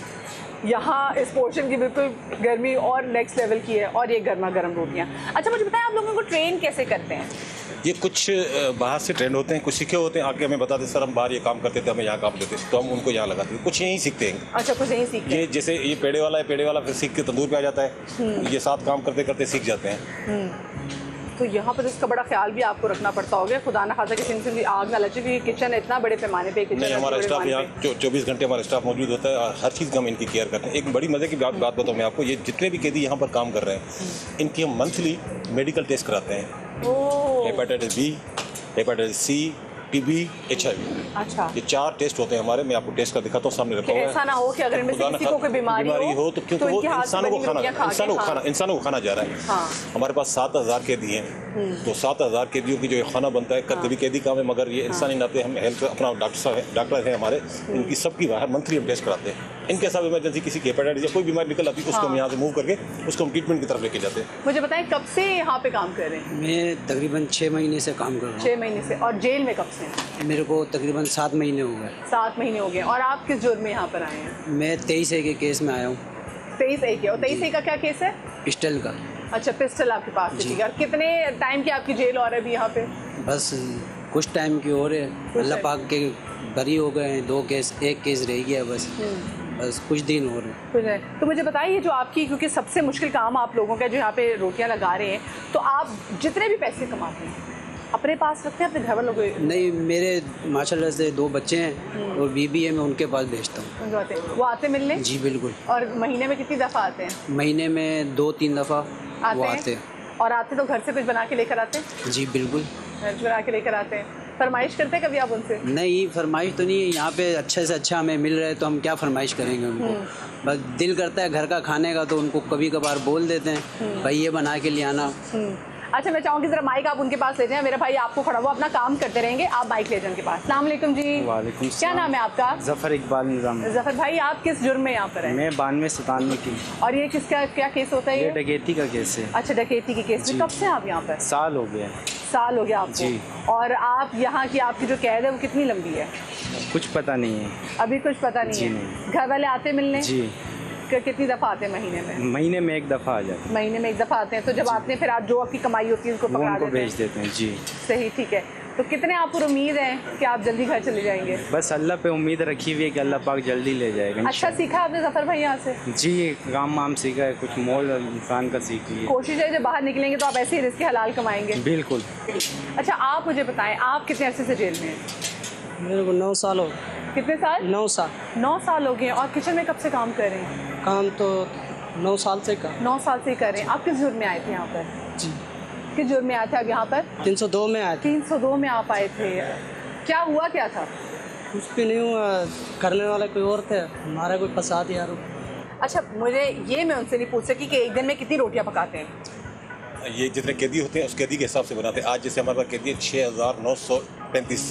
यहाँ, इस पोर्शन की बिल्कुल गर्मी और नेक्स्ट लेवल की है, और ये गर्मा गर्म रोटियाँ। अच्छा मुझे बताएं, आप लोगों को ट्रेन कैसे करते हैं? ये कुछ बाहर से ट्रेंड होते हैं, कुछ सीखे होते हैं, आके हमें बताते सर हम बाहर ये काम करते थे, हमें यहाँ काम देते, तो हम उनको यहाँ लगाते हैं। कुछ यहीं सीखते हैं। अच्छा कुछ यहीं सीखते हैं। ये जैसे ये पेड़े वाला है, पेड़े वाला फिर सीख के तंदूर पे आ जाता है, ये साथ काम करते करते सीख जाते हैं। तो यहाँ पर इसका बड़ा ख्याल भी आपको रखना पड़ता होगा, खुदा ना खासा किसी से भी आग ना लगे, क्योंकि किचन इतना बड़े पैमाने पे नहीं, हमारा स्टाफ यहाँ 24 घंटे हमारा स्टाफ मौजूद होता है और हर चीज़ का हम इनकी केयर करते हैं। एक बड़ी मज़े की बात बताऊँ मैं आपको, ये जितने भी कैदी यहाँ पर काम कर रहे हैं इनकी हम मंथली मेडिकल टेस्ट कराते हैं। Hepatitis B, hepatitis C, TB, HIV। अच्छा, ये 4 टेस्ट होते हैं हमारे। मैं आपको टेस्ट का दिखाता हूँ, सामने रखा हुआ है। ऐसा ना हो कि अगर इनमें से किसी को कोई बीमारी हो तो क्योंकि वो इंसानों को खाना जा रहा है। हाँ। हमारे पास 7,000 कैदी हैं, तो 7,000 कैदियों की जो खाना बनता है, कभी कैदी काम है मगर ये इंसानी नाते हम हेल्थ अपना डॉक्टर हैं हमारे, इनकी सबकी बाहर मंथली हम टेस्ट कराते हैं। इनके साथ इमरजेंसी किसी की हेपेटाइटिस या कोई बीमारी निकल आती है उसको हम यहाँ से मूव करके उसको हम ट्रीटमेंट की तरफ लेके जाते हैं। मुझे बताएं कब से यहाँ पे काम कर रहे हैं? मैं तकरीबन 6 महीने से काम कर रहा हूँ। 6 महीने से। और जेल में कब से? मेरे को तकरीबन 7 महीने हो गए। 7 महीने हो गए। और आप किस जुर्म में यहाँ पर आए हैं? मैं 23A के केस में आया हूँ। 23A के? और 23A का क्या केस है? पिस्टल का। अच्छा, पिस्टल आपके पास है, ठीक है। और कितने टाइम की आपकी जेल और है अभी यहाँ पे? बस कुछ टाइम की और है, अल्लाह पाक के बरी हो गए हैं। 2 केस, 1 केस रह गया बस कुछ दिन और है। तो मुझे बताइए जो आपकी, क्योंकि सबसे मुश्किल काम आप लोगों का जो यहाँ पे रोटियाँ लगा रहे हैं, तो आप जितने भी पैसे कमाते हैं अपने पास रखते हैं अपने घर वालों को? नहीं, मेरे माशाल्लाह से 2 बच्चे हैं और बीबी है, मैं उनके पास भेजता हूँ। वो आते मिलने? जी बिल्कुल। और महीने में कितनी दफ़ा आते हैं? महीने में 2-3 दफ़ा वो आते हैं। और आते तो घर से कुछ बना के लेकर आते हैं? जी बिल्कुल, घर से बना के लेकर आते हैं। फरमाइश करते हैं कभी आप उनसे? नहीं, फरमाइश तो नहीं है। यहाँ पे अच्छे से अच्छा हमें मिल रहा है तो हम क्या फरमाइश करेंगे उनको। बस दिल करता है घर का खाने का, तो उनको कभी कभार बोल देते हैं भाई ये बना के ले आना। अच्छा, मैं चाहूँगी जरा माइक आप उनके पास ले जाएं। मेरा भाई आपको खड़ा हुआ अपना काम करते रहेंगे, आप माइक ले जाएं उनके पास। अस्सलाम वालेकुम जी। वालेकुम। क्या नाम है आपका? जफ़र इकबाल निज़ाम। जफ़र भाई, आप किस जुर्म में यहाँ पर हैं? मैं 92-97 की। और ये किसका क्या केस होता है? ये डकैती का केस है। अच्छा, डकैती के केस में। कब से आप यहाँ पर? साल हो गया। साल हो गया आपको? और आप यहाँ की आपकी जो कैद है वो कितनी लंबी है? कुछ पता नहीं है अभी, कुछ पता नहीं है। घर वाले आते मिलने? जी। कितनी दफ़ा आते हैं महीने में? महीने में 1 दफ़ा आ जाते हैं। महीने में 1 दफ़ा आते हैं। तो जब आते हैं फिर आप जो आपकी कमाई होती है उसको पकड़ा उनको भेज देते हैं। जी सही, ठीक है। तो कितने आपको उम्मीद है कि आप जल्दी घर चले जाएंगे? बस अल्लाह पे उम्मीद रखी हुई है कि अल्लाह पाक जल्दी ले जाएगा। अच्छा सीखा आपने जफ़र भाई यहाँ से? जी, काम वाम सीखा है, कुछ मोल इंसान का सीख लिया। कोशिश है जब बाहर निकलेंगे तो आप ऐसे ही रिस्क हलाल कमाएंगे। बिल्कुल। अच्छा, आप मुझे बताएं आप कितने अरसे से जेल में हैं? मेरे को 9 साल हो। कितने साल? 9 साल। 9 साल हो गए। और किचन में कब से काम कर रहे हैं? काम तो 9 साल से कर 9 साल से कर रहे हैं। आप किस जुर्म में आए थे यहाँ पर? जी। किस जुर्म में आए थे आप यहाँ पर? 302 में आए थे। 302 में आप आए थे। क्या हुआ, क्या था? कुछ भी नहीं हुआ, करने वाले कोई और थे, हमारा कोई फंसा दिया। अच्छा, मुझे ये मैं उनसे नहीं पूछ सकी कि एक दिन में कितनी रोटियाँ पकाते हैं? ये जितने कैदी होते हैं उस कैदी के हिसाब से बनाते हैं। आज जैसे हमारे पास कैदी है 6,935,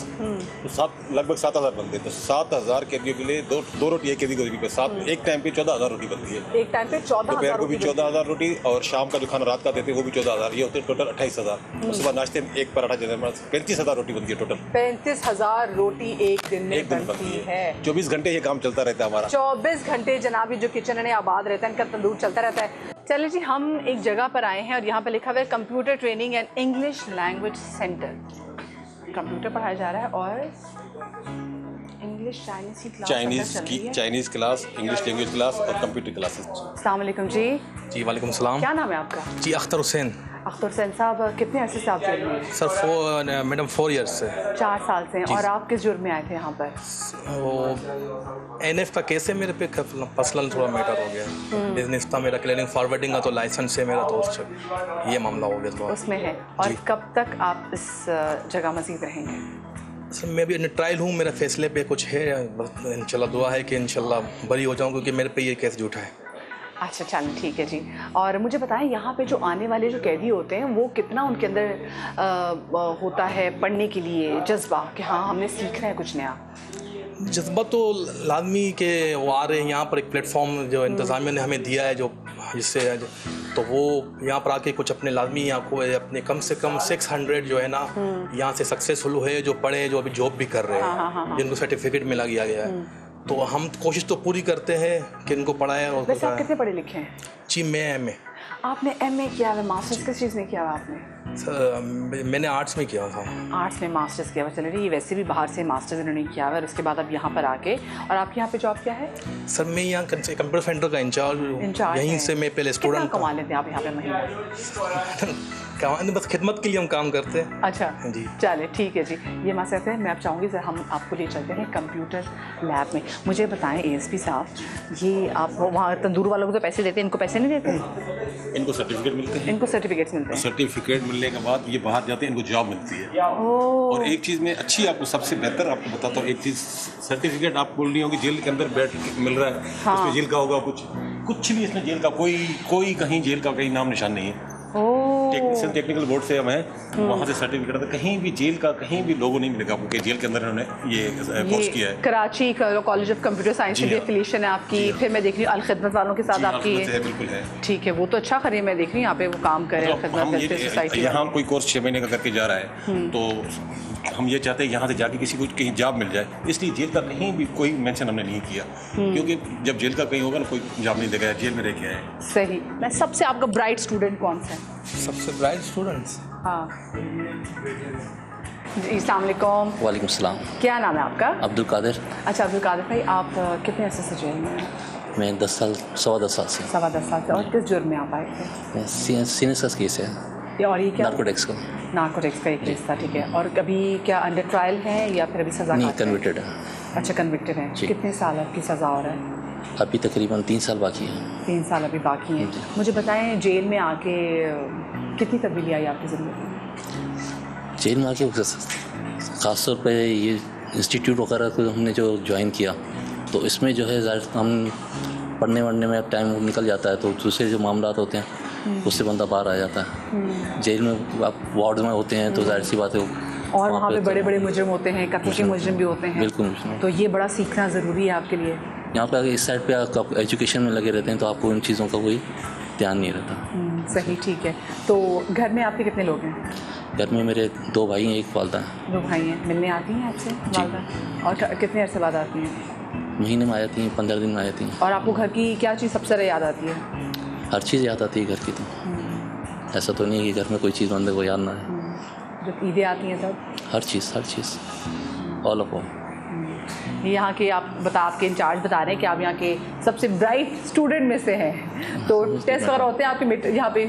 तो लगभग 7,000 बनते हैं। तो 7,000 कैदियों के लिए दो रोटी एक कैदी को देनी पे एक टाइम पे 14,000 रोटी बनती है। एक टाइम पे 14,000 दोपहर को भी 14,000 रोटी, और शाम का जो खाना रात का देते हैं वो भी 14,000। ये होते हैं टोटल 28,000। उसके बाद नाश्ते में 1 पराठा जैसे 35,000 रोटी बनती है टोटल। 35,000 रोटी एक दिन में बनती है। 24 घंटे ये काम चलता रहता है हमारा। 24 घंटे जनाब, जो किचन है आबाद रहता है, इनका तंदूर चलता रहता है। चलिए जी, हम एक जगह पर आए हैं और यहाँ पर लिखा हुआ है computer training and English language centre. Computer पढ़ाया जा रहा है और इंग्लिश चाइनीज़ की class Chinese class, English language class और कंप्यूटर क्लासेस। अस्सलाम वालेकुम जी। जी वालेकुम सलाम। क्या नाम है आपका? जी अख्तर हुसैन। अख्तर हुसैन साहब, कितने अरसे से आप जेल में हैं? सर मैडम 4 ईयर्स से। 4 साल से। और आप किस जुर्म में आए थे यहाँ पर? वो NF का केस है मेरे पे, पर्सनल थोड़ा मैटर हो गया। बिजनेस था मेरा, क्लियरिंग फॉरवर्डिंग का, तो लाइसेंस से मेरा दोस्त है, ये मामला हो गया थोड़ा। उसमें है। और कब तक आप इस जगह मज़ीद रहेंगे? सर मैं भी ट्रायल हूँ, मेरा फैसले पे कुछ है, इंशाल्लाह दुआ है कि इंशाल्लाह बरी हो जाऊँ, क्योंकि मेरे पे ये केस झूठा है। अच्छा चलो ठीक है जी। और मुझे बताएं, यहाँ पे जो आने वाले जो कैदी होते हैं वो कितना उनके अंदर होता है पढ़ने के लिए जज्बा कि हाँ हमने सीखना है कुछ नया? जज्बा तो लाजमी के वो आ रहे हैं यहाँ पर, एक प्लेटफॉर्म जो इंतज़ामिया ने हमें दिया है, जो जिससे तो वो यहाँ पर आके कुछ अपने लाजमी यहाँ को अपने कम से कम 600 जो है ना यहाँ से सक्सेसफुल हुए, जो पढ़े, जो अभी जॉब भी कर रहे हैं, जिनको सर्टिफिकेट मिला गया है। तो हम कोशिश तो पूरी करते हैं कि इनको पढ़ाएं। और वैसे आप कितने पढ़े लिखे हैं? जी मैं MA। आपने MA किया है? मास्टर्स किस चीज़ में किया हुआ आपने? सर मैंने आर्ट्स में किया था। आर्ट्स में मास्टर्स किया हुआ। चलिए, ये वैसे भी बाहर से मास्टर्स इन्होंने किया हुआ है, और उसके बाद अब यहाँ पर आके, और आपके यहाँ पे जॉब क्या है? सर मैं यहाँ कंप्यूटर सेंटर का इंचार्ज हूँ, यहीं से मैं पहले स्टूडेंट कमा लेते हैं आप यहाँ पे महीने? बस खिदमत के लिए हम काम करते हैं। अच्छा जी, चले ठीक है जी। ये मसला है, मैं अब चाहूँगी सर हम आपको ले चलते हैं कंप्यूटर लैब में। मुझे बताएं ASP साहब, ये आप वहाँ तंदूर वालों को तो पैसे देते हैं, इनको पैसे नहीं देते? इनको सर्टिफिकेट मिलते हैं। इनको सर्टिफिकेट्स मिलते हैं। सर्टिफिकेट मिलने के बाद ये बाहर जाते हैं, इनको जॉब मिलती है। और एक चीज़ में अच्छी, आपको सबसे बेहतर आपको बताता हूँ एक चीज़, सर्टिफिकेट आप बोल रही होगी जेल के अंदर बैठ मिल रहा है। हाँ। उसमें जेल का होगा कुछ नहीं, इसमें जेल का कोई कहीं जेल का कहीं नाम निशान नहीं है। टेक्निकल बोर्ड से हम हैं, वहाँ से सर्टिफिकेट आता है, कहीं भी जेल का कहीं भी लोगो नहीं मिलेगा आपको कि जेल के अंदर इन्होंने ये कोर्स किया है। Karachi college of computer science से एफिलिएशन है आपकी। फिर मैं देख रही हूँ अल खिदमत वालों के साथ आपकी बिल्कुल है। ठीक है, वो तो अच्छा खरीद, मैं देख रही हूँ यहाँ पे वो काम कर रहे हैं। यहाँ कोई कोर्स 6 महीने का करके जा रहा है, तो हम ये चाहते हैं यहाँ से जाके किसी को कहीं जॉब मिल जाए, इसलिए जेल का कहीं भी कोई मेंशन हमने नहीं किया, क्योंकि जब जेल का कहीं होगा ना कोई जॉब नहीं देगा, जेल में रह के आए। सही। मैं सबसे आपका ब्राइट स्टूडेंट कौन सा है? सबसे ब्राइट स्टूडेंट्स? हाँ जी। अस्सलाम वालेकुम। वालेकुम सलाम। क्या नाम है आपका? अब्दुल कादिर। अच्छा अब्दुल कादिर भाई, आप कितने अरसे से जेल में हैं? मैं 10 साल, 10.25 साल से। 10.25 साल से। और किस जुर्म में आप आए थे? सीनियस का केस है। और ये क्या? नार्कोटिक्स का। नार्कोटिक्स का एक केस था, ठीक है। और कभी क्या अंडर ट्रायल है या फिर अभी सज़ा? नहीं, कन्विक्टेड है। अच्छा कन्विक्टेड है। कितने साल आपकी सज़ा हो रहा है? अभी तकरीबन 3 साल बाकी है। 3 साल अभी बाकी हैं। मुझे बताएं, जेल में आके कितनी तब्दीली आई आपकी ज़िंदगी में? जेल में आके ख़ासतौर पे ये इंस्टीट्यूट वगैरह को हमने जो ज्वाइन किया, तो इसमें जो है ज़ाहिर हम पढ़ने वढ़ने में टाइम निकल जाता है, तो दूसरे जो मामला होते हैं उससे बंदा बाहर आ जाता है। जेल में आप वार्ड में होते हैं तो जाहिर सी बात है, और वहाँ पे बड़े बड़े मुजरिम होते हैं, कत्ल के मुजरिम भी होते हैं। बिल्कुल। तो ये बड़ा सीखना ज़रूरी है आपके लिए। यहाँ पे अगर इस साइड पे आप एजुकेशन में लगे रहते हैं तो आपको इन चीज़ों का कोई ध्यान नहीं रहता। सही, ठीक है। तो घर में आपके कितने लोग हैं? घर में मेरे 2 भाई हैं, 1 वालदा है। 2 भाई हैं। मिलने आती हैं आपसे वालदा? और कितने अरसे बाद आती हैं? महीने में आ जाती हैं, 15 दिन में आ जाती हैं। और आपको घर की क्या चीज़ सबसे ज़्यादा याद आती है? हर चीज़ याद आती है घर की। तो ऐसा तो नहीं है कि घर में कोई चीज़ बंदे को याद ना है। जब ईदें आती हैं तब? हर चीज़ ऑल ऑफ ऑल। यहाँ के आपके इंचार्ज बता रहे हैं कि आप यहाँ के सबसे ब्राइट स्टूडेंट में से हैं, तो टेस्ट वगैरह होते हैं आपके यहाँ पे?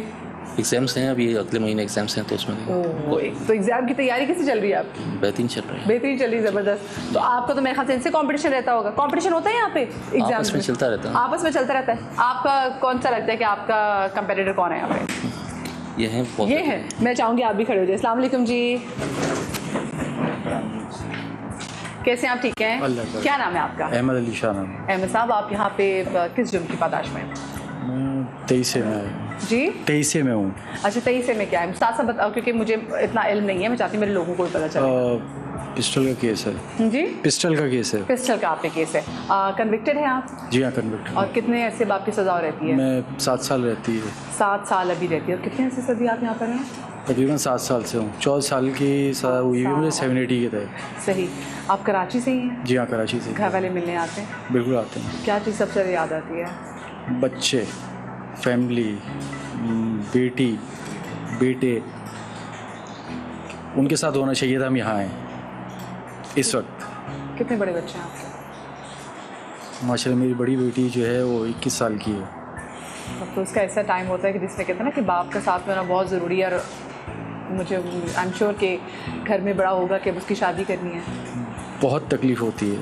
एग्जाम्स हैं, अभी अगले महीने एग्जाम्स हैं, तो उसमें तो एग्जाम की तैयारी कैसे चल रही है आपकी? बेहतरीन चल रही है। बेहतरीन चल रही है, ज़बरदस्त। तो आपका तो मेरे ख्याल से इनसे कंपटीशन रहता होगा। कंपटीशन होता है यहाँ पे एग्जाम आपस में? चलता रहता है। आपस में चलता रहता है। आपका कौन सा लगता है कि आपका कंपेटिटर कौन है यहाँ पे? ये है। मैं चाहूँगी आप भी खड़े हो जाए। अस्सलाम वालेकुम जी, कैसे हैं आप? ठीक हैं। क्या नाम है आपका? अहमद अली शाह नाम। अहमद साहब, आप यहाँ पे किस जुर्म की पादाश में? मैं 23 में आया जी। 23 में हूँ। अच्छा 23 में क्या है? साथ साथ बताओ, क्योंकि मुझे इतना इल्म नहीं है, मैं चाहती हूँ मेरे लोगों को भी पता चले। पिस्टल का केस है जी। पिस्टल का केस है। पिस्टल का आपके केस है। कन्विक्टेड हैं आप? जी हाँ, कन्विक्टेड। और कितने ऐसे बाप की सज़ा रहती है? मैं 7 साल रहती है। 7 साल अभी रहती है। और कितने ऐसे सदी आप यहाँ पर हैं? तकरीबन 7 साल से हूँ। 14 साल की सज़ा हुई है मुझे 780 के तहत। सही। आप कराची से ही हैं? जी हाँ, कराची से। घर वाले मिलने आते हैं? बिल्कुल आते हैं। क्या चीज़ सबसे ज़्यादा याद आती है? बच्चे, फैमिली, बेटी, बेटे, उनके साथ होना चाहिए था। हम यहाँ आए इस वक्त, कितने बड़े बच्चे हैं आपके? माशाल्लाह मेरी बड़ी बेटी जो है वो 21 साल की है। अब तो उसका ऐसा टाइम होता है कि जिसमें कहते हैं ना कि बाप का साथ में होना बहुत ज़रूरी है, और मुझे आई एम श्योर कि घर में बड़ा होगा कि अब उसकी शादी करनी है। बहुत तकलीफ़ होती है,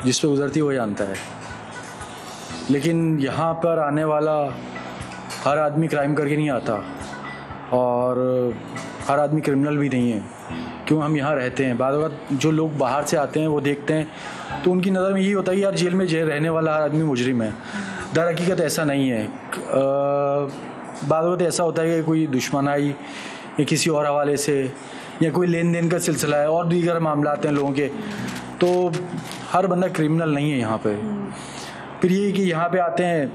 जिस पे गुजरती है वो जानता है। लेकिन यहाँ पर आने वाला हर आदमी क्राइम करके नहीं आता, और हर आदमी क्रिमिनल भी नहीं है, क्यों हम यहाँ रहते हैं। बाद वक्त जो लोग बाहर से आते हैं वो देखते हैं तो उनकी नज़र में यही होता है कि यार जेल में रहने वाला हर आदमी मुजरिम है। दर हकीकत ऐसा नहीं है। बाद वक्त ऐसा होता है कि कोई दुश्मनाई या किसी और हवाले से या कोई लेन देन का सिलसिला है और दीगर मामला हैं लोगों के, तो हर बंदा क्रिमिनल नहीं है यहाँ पे। फिर ये कि यहाँ पे आते हैं,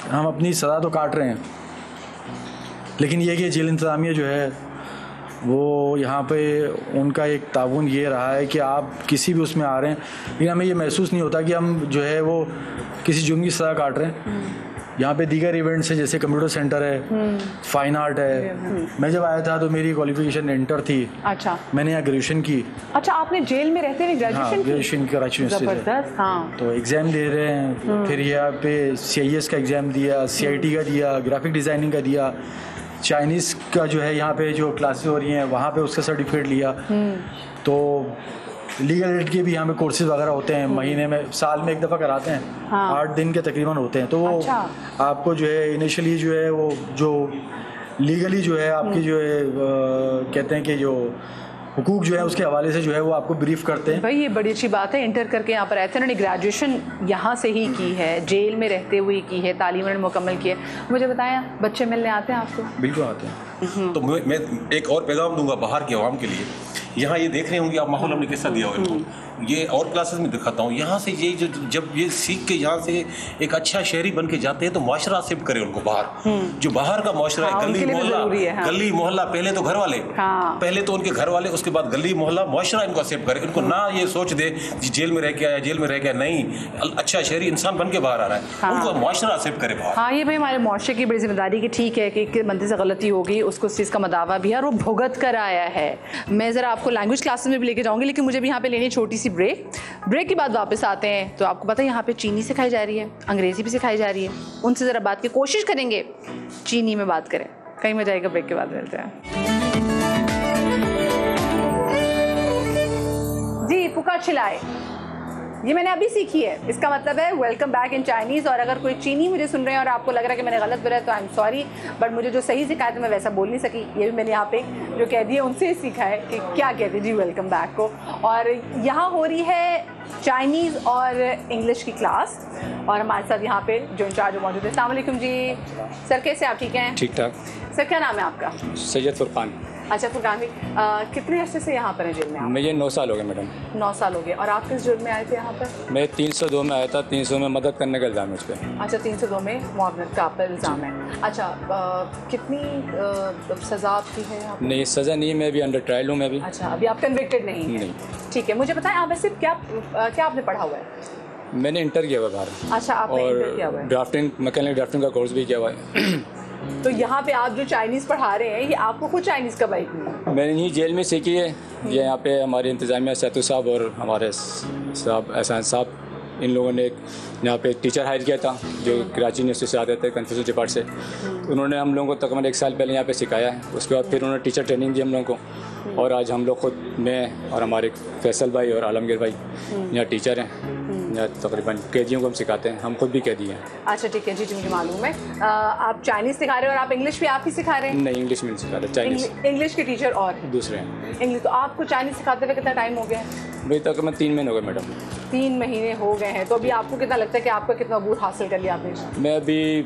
हम अपनी सज़ा तो काट रहे हैं, लेकिन ये कि जेल इंतज़ामिया जो है वो यहाँ पे उनका एक ताउन ये रहा है कि आप किसी भी उसमें आ रहे हैं, लेकिन हमें ये महसूस नहीं होता कि हम जो है वो किसी जुर्म की सज़ा काट रहे हैं। यहाँ पे दीगर इवेंट्स हैं, जैसे कंप्यूटर सेंटर है, फाइन आर्ट है। मैं जब आया था तो मेरी क्वालिफिकेशन इंटर थी। अच्छा, मैंने यहाँ ग्रेजुएशन की। अच्छा, आपने जेल में रहते हुए ग्रेजुएशन कराची यूनिवर्सिटी से। हाँ, तो एग्ज़ाम दे रहे हैं, फिर यहाँ पे CIS का एग्ज़ाम दिया, CIT का दिया, ग्राफिक डिज़ाइनिंग का दिया, चाइनीज़ का जो है यहाँ पे जो क्लासेस हो रही हैं वहाँ पे उसका सर्टिफिकेट लिया। तो लीगल एड के भी यहाँ पे कोर्सेज वगैरह होते हैं, महीने में साल में एक दफ़ा कराते हैं। हाँ। 8 दिन के तकरीबन होते हैं। तो वो आपको जो है इनिशियली जो है वो जो लीगली जो है आपकी जो है कहते हैं कि जो हुकूक जो है उसके हवाले से जो है वो आपको ब्रीफ करते हैं। भाई ये बड़ी अच्छी बात है, इंटर करके यहाँ पर आए थे, उन्होंने ग्रेजुएशन यहाँ से ही की है, जेल में रहते हुए की है, तालीम उन्होंने मुकम्मल की है। मुझे बताया बच्चे मिलने आते हैं आपको? बिल्कुल आते हैं। तो मैं एक और पैगाम दूंगा बाहर के अवाम के लिए। यहाँ ये देख रहे होंगे आप, माहौल हमने कैसा दिया हो इनको, ये और क्लासेस में दिखाता हूँ। यहाँ से ये जो जब ये सीख के यहाँ से एक अच्छा शहरी बन के जाते हैं तो माशरा एक्सेप्ट करे उनको बाहर। जो बाहर का माशरा है, गली मोहल्ला, गली मोहल्ला, पहले तो घर वाले, पहले तो उनके घर वाले, उसके बाद गली मोहल्ला, माशरा इनको एक्सेप्ट करे। इनको ना ये सोच दे जेल में रह के आया, जेल में रह के नहीं, अच्छा शहरी इंसान बन के बाहर आ रहा है, उनको माशरा एक्सेप्ट करे बाहर। हाँ, ये भाई हमारे माशरे की बड़ी जिम्मेदारी कि ठीक है कि बंदे से गलती हो गई, उसको उस चीज़ का मदावा भी है और वो भुगत कर आया है। मैं ज़रा आपको लैंग्वेज क्लासेस में भी लेके जाऊँगी, लेकिन मुझे भी यहाँ पे लेनी छोटी सी ब्रेक के बाद वापस आते हैं। तो आपको पता है यहाँ पे चीनी सिखाई जा रही है, अंग्रेज़ी भी सिखाई जा रही है, उनसे ज़रा बात की कोशिश करेंगे, चीनी में बात करें। कहीं में जाएगा, ब्रेक के बाद मिलते हैं। जी, पुकार चिल्लाए, ये मैंने अभी सीखी है, इसका मतलब है वेलकम बैक इन चाइनीज़। और अगर कोई चीनी मुझे सुन रहे हैं और आपको लग रहा है कि मैंने गलत बोला है तो आई एम सॉरी, बट मुझे जो सही सिखाया था मैं वैसा बोल नहीं सकी। ये भी मैंने यहाँ पे जो कह दिए उनसे सीखा है कि क्या कहते हैं जी वेलकम बैक को। और यहाँ हो रही है चाइनीज़ और इंग्लिश की क्लास, और हमारे साथ यहाँ पे जो इंचार्ज मौजूद है। अस्सलाम वालेकुम जी सर, कैसे आप? ठीक हैं? ठीक ठाक सर। क्या नाम है आपका? सैयद फुरकान। अच्छा फुरकान भाई, कितने अर्से से यहाँ पर हैं जेल में आप? मुझे 9 साल हो गए मैडम। 9 साल हो गए। और आप किस जुर्म में आए थे यहाँ पर? मैं 302 में आया था। 300 में मदद करने का इल्ज़ाम है उस पर। अच्छा, 302 में मुआवनत का आप पर इल्ज़ाम है। अच्छा, कितनी सज़ा आपकी है? नहीं, सज़ा नहीं है, मैं अभी अंडर ट्रायल हूँ मैं अभी। अच्छा, अभी आप कन्विक्टेड नहीं? ठीक है। मुझे बताएं आप वैसे क्या आपने पढ़ा हुआ है? मैंने इंटर किया हुआ है बाहर। अच्छा, आपने इंटर किया हुआ है? ड्राफ्टिंग, मैकेनिकल ड्राफ्टिंग का कोर्स भी किया हुआ है। तो यहाँ पे आप जो चाइनीज़ पढ़ा रहे हैं, ये आपको खुद चाइनीज़ कब आई थी? मैंने यही जेल में सीखी है। ये यहाँ पे हमारे इंतज़ामिया सैतू साहब और हमारे साहब एहसान साहब, इन लोगों ने एक यहाँ पे टीचर हायर किया था जो कराची यूनिवर्सिटी से आते थे, कन्फ्यूज़न डिपार्ट से। तो उन्होंने हम लोगों को तकरीबन 1 साल पहले यहाँ पे सिखाया है। उसके बाद फिर उन्होंने टीचर ट्रेनिंग दी हम लोगों को, और आज हम लोग खुद, मैं और हमारे फैसल भाई और आलमगीर भाई यहाँ टीचर हैं। यहाँ तकरीबन कैदियों को हम सिखाते हैं, हम खुद भी कैदी हैं। अच्छा, ठीक है जी, मुझे मालूम है। आप चाइनीज़ सिखा रहे हैं और आप इंग्लिश भी आप ही सिखा रहे हैं? नहीं, इंग्लिश में नहीं सिखा रहे, चाइनीज़। इंग्लिश के टीचर और दूसरे हैं इंग्लिश। तो आपको चाइनीज़ सिखाते हुए कितना टाइम हो गया? अभी तकरीबन 3 महीने हो गए मैडम। 3 महीने हो गए हैं। तो अभी आपको कितना लगता है कि आपका कितना अबूर हासिल कर लिया आपने? मैं अभी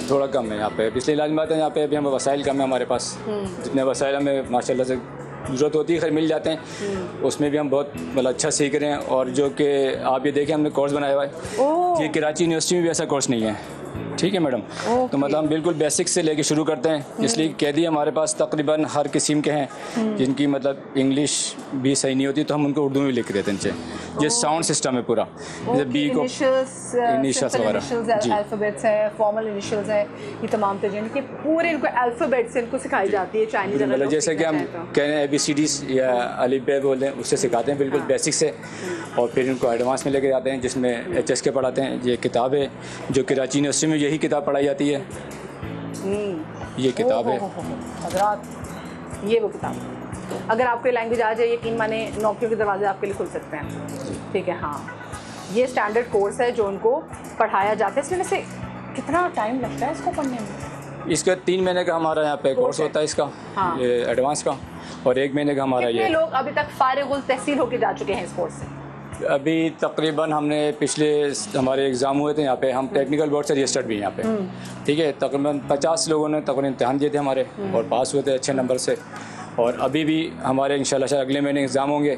थोड़ा कम है यहाँ पे, इसलिए लाजमी बात है यहाँ पे अभी हमें वसाइल कम है हमारे पास। जितने वसाइल हमें माशाल्लाह से ज़रूरत होती है खैर मिल जाते हैं, उसमें भी हम बहुत मतलब अच्छा सीख रहे हैं। और जो कि आप ये देखें हमने कोर्स बनाया हुआ है, ये कराची यूनिवर्सिटी में भी ऐसा कोर्स नहीं है। ठीक है मैडम। तो मतलब हम बिल्कुल बेसिक से लेके शुरू करते हैं, इसलिए कैदी हमारे पास तकरीबन हर किस्म के हैं जिनकी मतलब इंग्लिश भी सही नहीं होती, तो हम उनको उर्दू में लिख देते हैं इनसे। ये साउंड सिस्टम है पूरा, जैसे बी को इनिशियल्स वगैरह जी, अल्फ़ाबेट्स है, फॉर्मल इनिशियल्स है, ये तमाम तरीके के पूरे इनको अल्फ़ाबेट से इनको सिखाई जाती है चाइनीज़। मतलब जैसे कि हम कहने ABCDs या अलिफ बे बोलते हैं, उससे सिखाते हैं बिल्कुल बेसिक से, और फिर इनको एडवांस में लेके जाते हैं जिसमें HSK पढ़ाते हैं। ये किताब है जो कराची यूनिवर्सिटी में यही किताब पढ़ाई जाती है, ये किताब है हज़रात, ये वो किताब। अगर आपको लैंग्वेज आ जाए, यकीन माने नौकरियों के दरवाजे आपके लिए खुल सकते हैं। ठीक है, हाँ, ये स्टैंडर्ड कोर्स है जो उनको पढ़ाया जाता है। इसमें वैसे कितना टाइम लगता है इसको पढ़ने में? इसका 3 महीने का हमारा यहाँ पे कोर्स होता है इसका, हाँ। ये एडवांस का, और 1 महीने का हमारा ये। लोग अभी तक फारिगुल तहसील होके जा चुके हैं इस कोर्स से? अभी तकरीबन हमने पिछले हमारे एग्ज़ाम हुए थे यहाँ पे, हम टेक्निकल बोर्ड से रजिस्टर्ड भी यहाँ पे, ठीक है। तकरीबन 50 लोगों ने तकरीबन इम्तहान दिए थे हमारे, और पास हुए थे अच्छे नंबर से। और अभी भी हमारे इंशाल्लाह अगले महीने एग्ज़ाम होंगे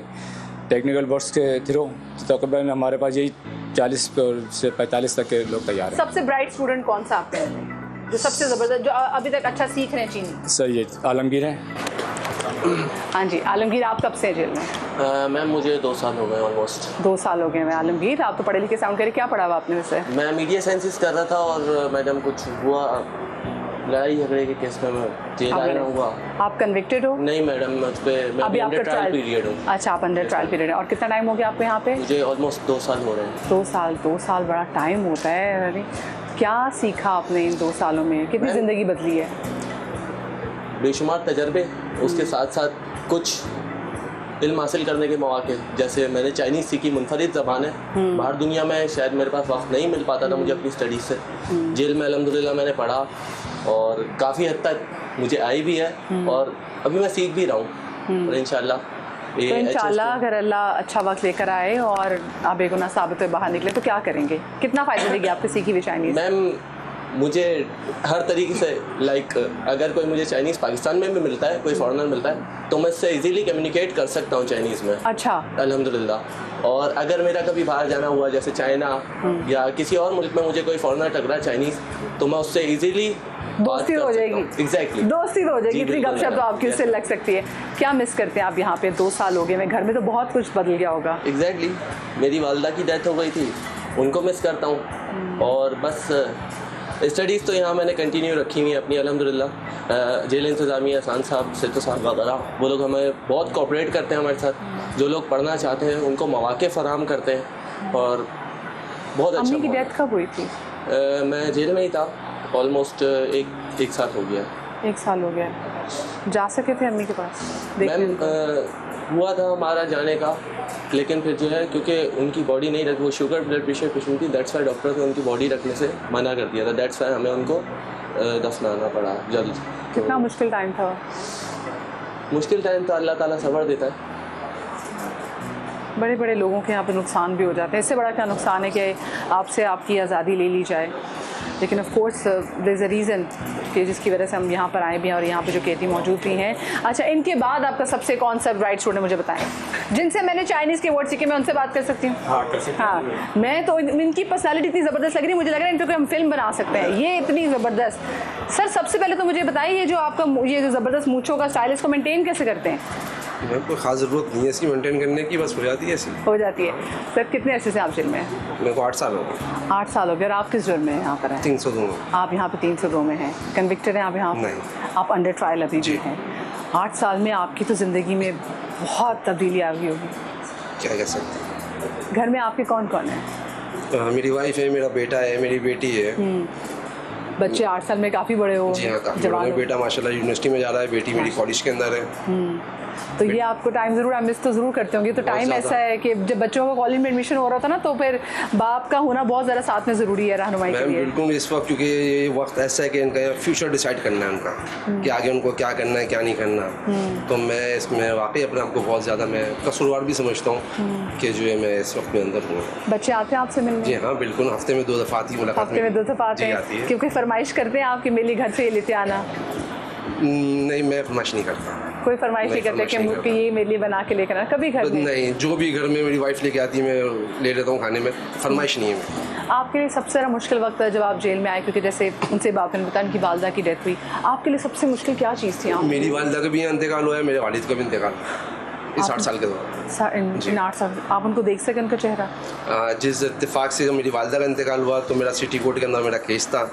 टेक्निकल बोर्ड्स के थ्रू, तो तकरीबन हमारे पास यही 40 से 45 तक के लोग तैयार हैं। सबसे ब्राइट स्टूडेंट कौन सा आपके में, जो सबसे ज़बरदस्त, जो अभी तक अच्छा सीख रहे हैं चीनी? सर ये आलमगीर हैं। हाँ जी, आलमगीर, आप कब से जेल में? मैम मुझे 2 साल हो गए ऑलमोस्ट। 2 साल हो गए हैं। आलमगीर, आप तो पढ़े लिखे साउंड करें, क्या पढ़ा हुआ आपने वैसे? मैं मीडिया साइंसेस कर रहा था, और मैडम कुछ हुआ लड़ाई झगड़े के केस में मैं जेल आया हुआ। आप कन्विक्टेड हो? नहीं मैडम, मैं अभी अंडर ट्रायल पीरियड हूँ। अच्छा, आप अंडर ट्रायल पीरियड है। और कितना टाइम हो गया आपको यहाँ पे? मुझे ऑलमोस्ट 2 साल हो रहे हैं। 2 साल बड़ा टाइम होता है। अरे क्या सीखा आपने इन 2 सालों में? कितनी ज़िंदगी बदली है? बेशुमार तजर्बे, उसके साथ साथ कुछ इल्म हासिल करने के मौके, जैसे मैंने चाइनीज़ सीखी, मुनफरिद ज़बान है, बाहर दुनिया में शायद मेरे पास वक्त नहीं मिल पाता था मुझे अपनी स्टडीज़ से। जेल में अल्हम्दुलिल्लाह मैंने पढ़ा, और काफ़ी हद तक मुझे आई भी है, और अभी मैं सीख भी रहा हूँ, और इंशाल्लाह तो इंशाल्लाह अगर अल्लाह अच्छा वक्त लेकर आए और आप बेगुनाह साबित हुए बाहर निकले तो क्या करेंगे? कितना फ़ायदा देगी आपकी सीखी हुई चाइनीज़? मैम मुझे हर तरीके से, लाइक अगर कोई मुझे चाइनीज़ पाकिस्तान में भी मिलता है, कोई फॉरेनर मिलता है, तो मैं इससे इजीली कम्युनिकेट कर सकता हूँ चाइनीज़ में। अच्छा, अल्हम्दुलिल्लाह। और अगर मेरा कभी बाहर जाना हुआ, जैसे चाइना या किसी और मुल्क में मुझे कोई फॉरेनर टकरा चाइनीज़, तो मैं उससे इजीली दोस्ती हो जाएगी। एग्जैक्टली, दोस्ती हो जाएगी। इतनी गपशप तो आपकी उससे लग सकती है। क्या मिस करते हैं आप यहाँ पे? 2 साल हो गए मैं घर में, तो बहुत कुछ बदल गया होगा। एग्जैक्टली, मेरी वालदा की डेथ हो गई थी, उनको मिस करता हूँ। और बस स्टडीज़ तो यहाँ मैंने कंटिन्यू रखी हुई है अपनी अल्हम्दुलिल्लाह। जेल इंतज़ामिया, खान साहब, सिद्धू साहब वगैरह, वो लोग हमें बहुत कोऑपरेट करते हैं हमारे साथ। जो लोग पढ़ना चाहते हैं उनको मौक़े फ़राहम करते हैं, और बहुत अच्छा। अम्मी की डेथ कब हुई थी? मैं जेल में ही था, ऑलमोस्ट एक साल हो गया। 1 साल हो गया। जा सके थे अम्मी के पास? मैम हुआ था हमारा जाने का, लेकिन फिर जो है क्योंकि उनकी बॉडी नहीं रखी, वो शुगर ब्लड प्रेशर पेशेंट थी, दैट्स वाई डॉक्टर ने उनकी बॉडी रखने से मना कर दिया था। दैट्स वाई हमें उनको दफनाना पड़ा जल्द। कितना मुश्किल टाइम था? मुश्किल टाइम था, अल्लाह ताला सब्र देता है। बड़े बड़े लोगों के यहाँ पे नुकसान भी हो जाते हैं। इससे बड़ा क्या नुकसान है कि आपसे आपकी आज़ादी ले ली जाए। लेकिन of course there is a reason कि जिसकी वजह से हम यहाँ पर आए भी हैं और यहाँ पे जो कैदी मौजूद भी हैं। अच्छा, इनके बाद आपका सबसे कौन सा ब्राइट स्टूडेंट मुझे बताएं, जिनसे मैंने चाइनीज़ के वर्ड सीखे, मैं उनसे बात कर सकती हूँ? हाँ, कर सकते हैं। हाँ, मैं तो इनकी पर्सनैलिटी इतनी ज़बरदस्त लग रही है, मुझे लग रहा है इन पर हम फिल्म बना सकते हैं। ये इतनी ज़बरदस्त। सर, सबसे पहले तो मुझे बताइए, ये जो आपका ये जो ज़बरदस्त मूंछों का स्टाइल, इसको मेनटेन कैसे करते हैं? मैम कोई ख़ास ज़रूरत नहीं है इसकी मेंटेन करने की, बस हो जाती है ऐसी। हो जाती है। सर, कितने अर्से से आप जेल में हैं? मेरे को 8 साल हो गए। 8 साल हो गए। और आप किस जुर्म में यहाँ पर हैं? 302 में। आप यहाँ पे 302 में हैं। कन्विक्टेड हैं आप यहाँ? नहीं। आप अंडर ट्रायल अभी भी हैं। 8 साल में आपकी तो ज़िंदगी में बहुत तब्दीली आ गई होगी। क्या कह सकते? घर में आपके कौन कौन है? मेरी वाइफ है, मेरा बेटा है, मेरी बेटी है। बच्चे 8 साल में काफ़ी बड़े हो? जी हाँ, काफ़ी बड़े। बेटा माशाल्लाह यूनिवर्सिटी में जा रहा है, बेटी मेरी कॉलेज के अंदर है। तो ये आपको टाइम ज़रूर मिस तो ज़रूर करते होंगे। तो टाइम ऐसा है कि जब बच्चों का कॉलेज में एडमिशन हो रहा था ना, तो फिर बाप का होना बहुत ज़्यादा साथ में ज़रूरी है रहनुमाई के लिए। बिल्कुल, इस वक्त क्योंकि ये वक्त ऐसा है कि इनका फ्यूचर डिसाइड करना है उनका, कि आगे उनको क्या करना है क्या नहीं करना। तो मैं इसमें वाकई अपने आप को बहुत ज़्यादा मैं कसूरवार भी समझता हूँ कि जो है मैं इस वक्त में अंदर हूँ। बच्चे आते हैं आपसे मिलने? जी हाँ, बिल्कुल, हफ्ते में 2 दफ़ा आती मुलाकात। हफ्ते में 2 दफ़ा आते हैं? क्योंकि फरमाइश करते हैं आपके मेरे घर से लेते आना? नहीं, मैं फरमाइश नहीं करता। कोई फरमाइश नहीं करते कि ये मेरे लिए बना के लेकर आना? कभी घर में नहीं, जो भी घर में मेरी वाइफ लेके आती है मैं ले लेता हूँ खाने में, फरमाइश नहीं है। आपके लिए सबसे ज़्यादा मुश्किल वक्त है जब आप जेल में आए, क्योंकि जैसे उनसे बात ने बताया उनकी वालदा की डेथ हुई, आपके लिए सबसे मुश्किल क्या चीज़ थी? मेरी वालदा का भी इंतकाल हुआ है, मेरे वालिद का भी इंतकाल। इस 8 साल के दौरान। इन 8 साल आप उनको देख सकें उनका चेहरा? जिस इत्तेफाक से मेरी वालदा का इंतकाल हुआ तो मेरा सिटी कोर्ट के अंदर मेरा केस था,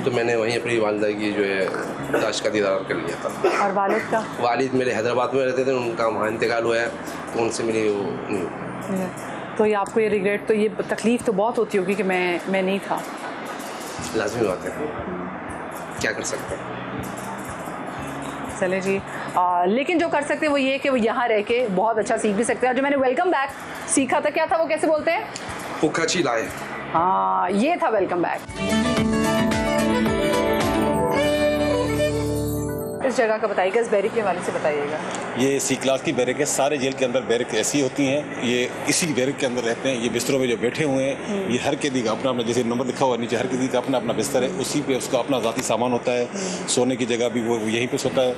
तो मैंने वहीं अपनी वालदा की जो है लाश का दीदार कर लिया था। और वालिद का? वालिद मेरे हैदराबाद में रहते थे, उनका वहाँ इंतकाल हुआ है, तो उनसे मेरी तो ये आपको ये रिग्रेट, तो ये तकलीफ़ तो बहुत होती होगी कि मैं नहीं था। लाजमी बात है, क्या कर सकते हैं। चले जी, लेकिन जो कर सकते हैं वो ये कि वो यहाँ रह के बहुत अच्छा सीख भी सकते हैं। और जो मैंने वेलकम बैक सीखा था, क्या था वो, कैसे बोलते हैं? उखाची लाए। हाँ, ये था वेलकम बैक। इस जगह का बताइएगा, इस बैरिक के हवाले से बताइएगा। ये सी क्लास की बैरिक है। सारे जेल के अंदर बैरिक ऐसी होती हैं, ये इसी बैरिक के अंदर रहते हैं। ये बिस्तरों में जो बैठे हुए हैं, ये हर कैदी का अपना अपना, जैसे नंबर लिखा हुआ नीचे, हर कैदी का अपना अपना बिस्तर है, उसी पे उसका अपना ज़ाती सामान होता है। सोने की जगह भी वो यहीं पे सोता है।